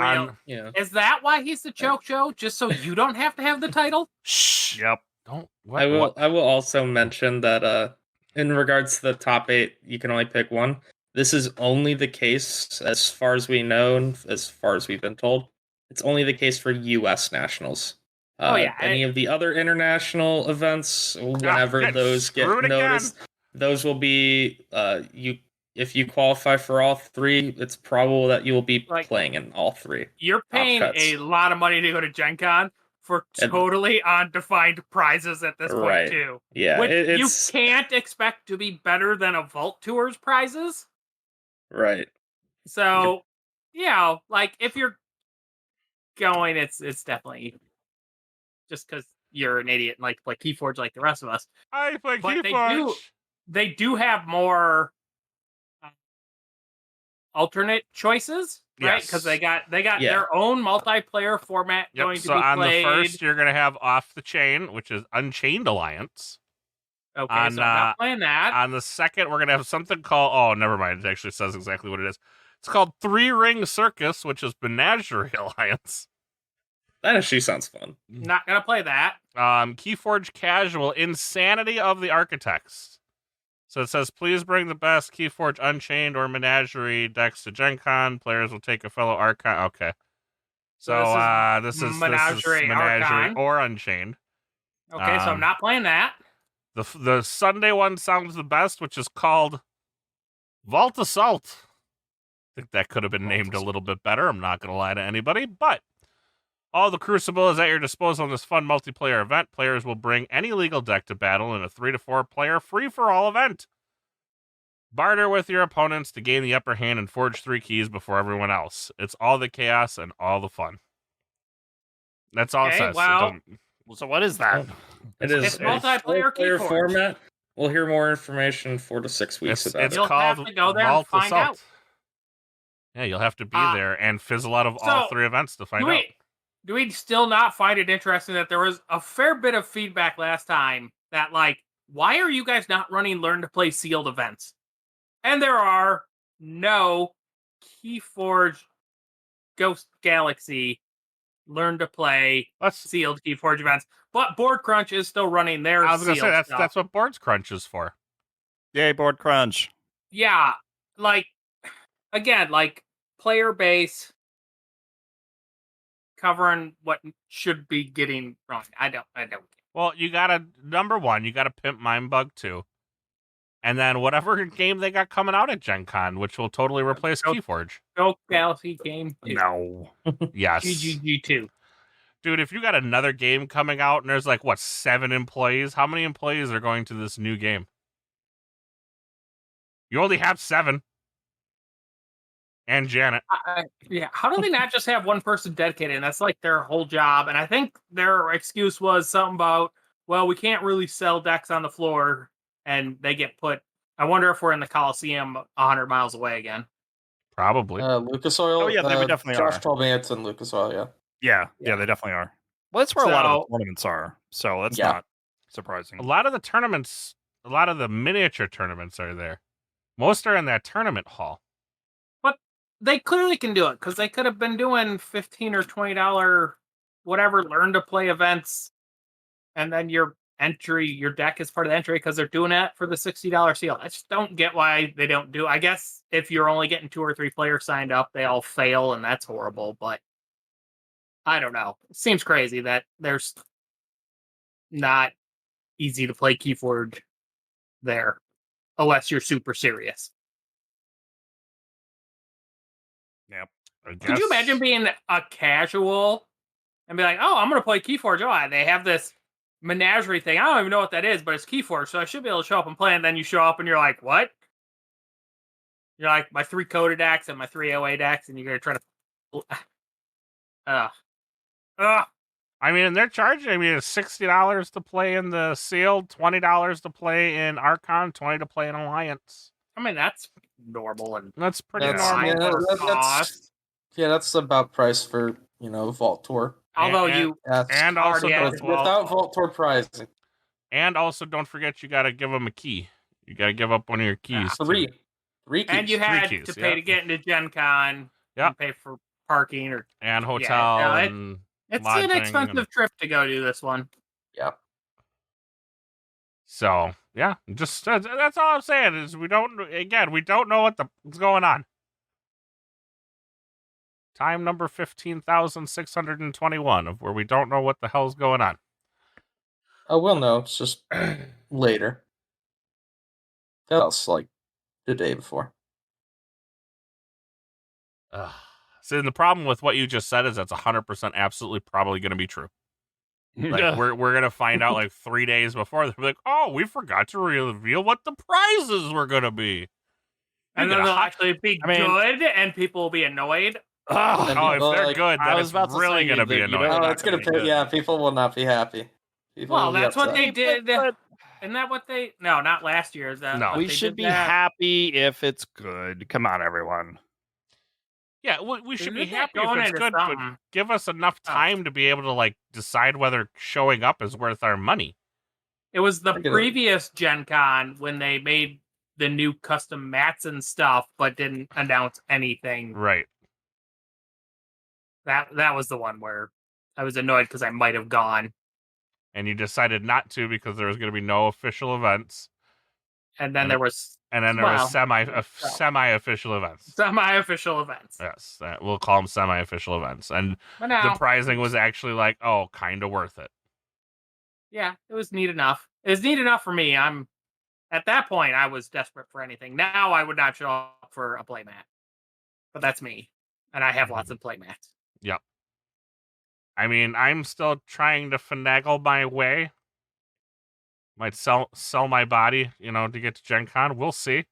Yeah. Is that why he's the choke show? Just so you don't have to have the title? Shh. Yep. Don't. I will also mention that in regards to the top 8, you can only pick one. This is only the case, as far as we know, and as far as we've been told. It's only the case for U.S. nationals. Any of the other international events, whenever those get noticed, those will be If you qualify for all 3, it's probable that you will be playing in all 3. You're paying a lot of money to go to Gen Con for totally undefined prizes at this point, too. Yeah, which you can't expect to be better than a Vault Tours prizes. Right. So, if you're going, it's definitely just because you're an idiot and like play Keyforge like the rest of us. I play Keyforge. They do have more alternate choices, right? Because they got their own multiplayer format going to be played. On the first, you're going to have Off the Chain, which is Unchained Alliance. Okay, so I'm not playing that. On the second, we're going to have something called... Oh, never mind. It actually says exactly what it is. It's called 3 Ring Circus, which is Menagerie Alliance. That actually sounds fun. Not going to play that. Keyforge Casual, Insanity of the Architects. So it says, please bring the best Keyforge Unchained or Menagerie decks to Gen Con. Players will take a fellow Archon. Okay. So this is Menagerie Archon. or Unchained. Okay, so I'm not playing that. The Sunday one sounds the best, which is called Vault Assault. I think that could have been named a little bit better. I'm not going to lie to anybody, but all the Crucible is at your disposal in this fun multiplayer event. Players will bring any legal deck to battle in a 3 to 4 player free-for-all event. Barter with your opponents to gain the upper hand and forge 3 keys before everyone else. It's all the chaos and all the fun. That's all it says. So what is that? It's multiplayer Keyforge format. We'll hear more information in 4 to 6 weeks about it. You'll have to go there and find out. Yeah, you'll have to be there and fizzle out of all 3 events to find out. Do we still not find it interesting that there was a fair bit of feedback last time that, like, why are you guys not running Learn to Play sealed events? And there are no Keyforge Ghost Galaxy Learn to Play sealed Keyforge events. But Board Crunch is still running their I was going to say, stuff. that's what Board Crunch is for. Yay, Board Crunch. Yeah, like, again, like, player base covering what should be getting wrong. I don't. Well, you gotta, number one, you gotta pimp Mindbug 2. And then whatever game they got coming out at Gen Con, which will totally replace Keyforge. Ghost Galaxy game 2. No. Yes. GGG2. Dude, if you got another game coming out and there's like, 7 employees? How many employees are going to this new game? You only have 7. And Janet. Yeah, how do they not just have one person dedicated? And that's like their whole job. And I think their excuse was something about, well, we can't really sell decks on the floor, and they get put. I wonder if we're in the Coliseum 100 miles away again. Probably. Lucas Oil. Oh yeah, they definitely Josh are. told me it's in Lucas Oil. Yeah, they definitely are. Well, that's where a lot of the tournaments are, so that's not surprising. A lot of the tournaments, a lot of the miniature tournaments are there. Most are in that tournament hall. But they clearly can do it, because they could have been doing $15 or $20 whatever Learn to Play events, and then your deck is part of the entry because they're doing it for the $60 seal. I just don't get why they don't do. I guess if you're only getting 2 or 3 players signed up, they all fail, and that's horrible. But I don't know. It seems crazy that there's not easy to play Keyforge there, unless you're super serious. Yep. Could you imagine being a casual and be like, oh, I'm going to play Keyforge. Oh, they have this menagerie thing. I don't even know what that is, but it's Keyforge, so I should be able to show up and play. And then you show up and you're like, what? You're like, my 3 coded decks and my 3 OA decks, and you're going to try to... I mean, they're charging, it's $60 to play in the sealed, $20 to play in Archon, $20 to play in Alliance. I mean, that's normal. And that's pretty normal. That's about price for, Vault Tour. Although and also without Vault Tour pricing. And also, don't forget, you got to give them a key. You got to give up one of your keys. 3 keys. And you had to pay to get into Gen Con. And pay for parking and hotel and it's lodging an expensive trip to go do this one. Yeah. So just that's all I'm saying is we don't know what's going on. Time number 15,621 of where we don't know what the hell's going on. Oh, we'll know. It's just later. That's like the day before. See, the problem with what you just said is that's 100% absolutely probably going to be true. Like we're going to find out like 3 days before. They'll be like, oh, we forgot to reveal what the prizes were going to be. And then they'll actually be good, and people will be annoyed. If they're good, that is really going to be annoying. Oh, it's going to be, people will not be happy. That's what they did. Isn't that what they... No, not last year. No, we should be happy if it's good. Come on, everyone. Yeah, we should be happy if it's good, but give us enough time to be able to like decide whether showing up is worth our money. It was the previous Gen Con when they made the new custom mats and stuff, but didn't announce anything. Right. That was the one where I was annoyed because I might have gone. And you decided not to because there was going to be no official events. And then there was... semi-official events. Semi-official events. Yes, we'll call them semi-official events. And the pricing was actually like, kind of worth it. Yeah, it was neat enough. It was neat enough for me. At that point, I was desperate for anything. Now I would not show up for a playmat. But that's me. And I have lots of playmats. Yep. I mean, I'm still trying to finagle my way. Might sell my body, to get to Gen Con. We'll see.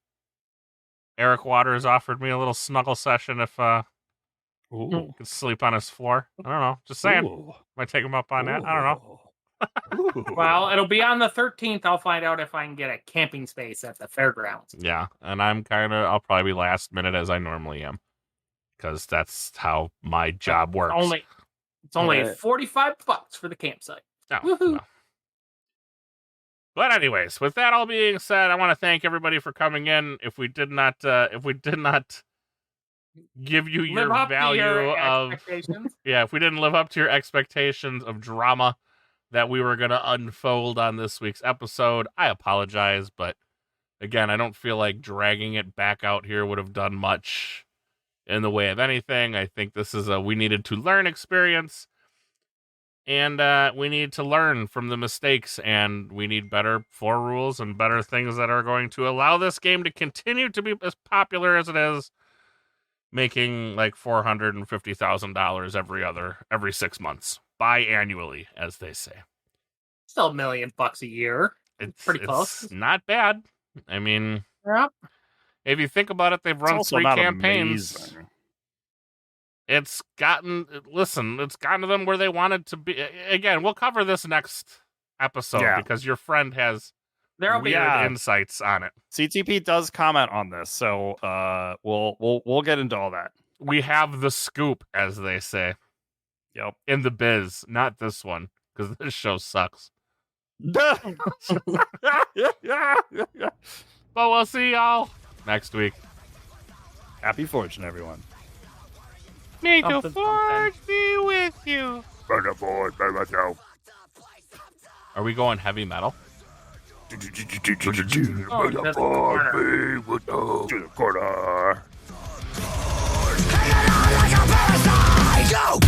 Eric Waters offered me a little snuggle session if I could sleep on his floor. I don't know. Just saying. Might take him up on that. I don't know. Well, it'll be on the 13th. I'll find out if I can get a camping space at the fairgrounds. Yeah, and I'll probably be last minute as I normally am. because that's how my job works. It's only Right. $45 for the campsite. Oh, Woohoo. well. But anyways, with that all being said, I want to thank everybody for coming in. If we did not give you Live your up to value your of expectations. if we didn't live up to your expectations of drama that we were going to unfold on this week's episode, I apologize. But again, I don't feel like dragging it back out here would have done much in the way of anything. I think this is a we needed to learn experience, and we need to learn from the mistakes, and we need better floor rules and better things that are going to allow this game to continue to be as popular as it is, making like $450,000 every 6 months, biannually, as they say. Still $1 million a year. It's Pretty close. Not bad. I mean, Yeah. if you think about it, they've run also 3 not campaigns. amazing. It's gotten to them where they wanted to be. Again, we'll cover this next episode because your friend has There'll be weird insights on it. CTP does comment on this, so we'll get into all that. We have the scoop, as they say. Yep. In the biz, not this one, because this show sucks. But we'll see y'all next week. Happy fortune, everyone. May the Something, forge be with you. Are we going heavy metal? Oh, that's the corner. Hanging on like a parasite. Go!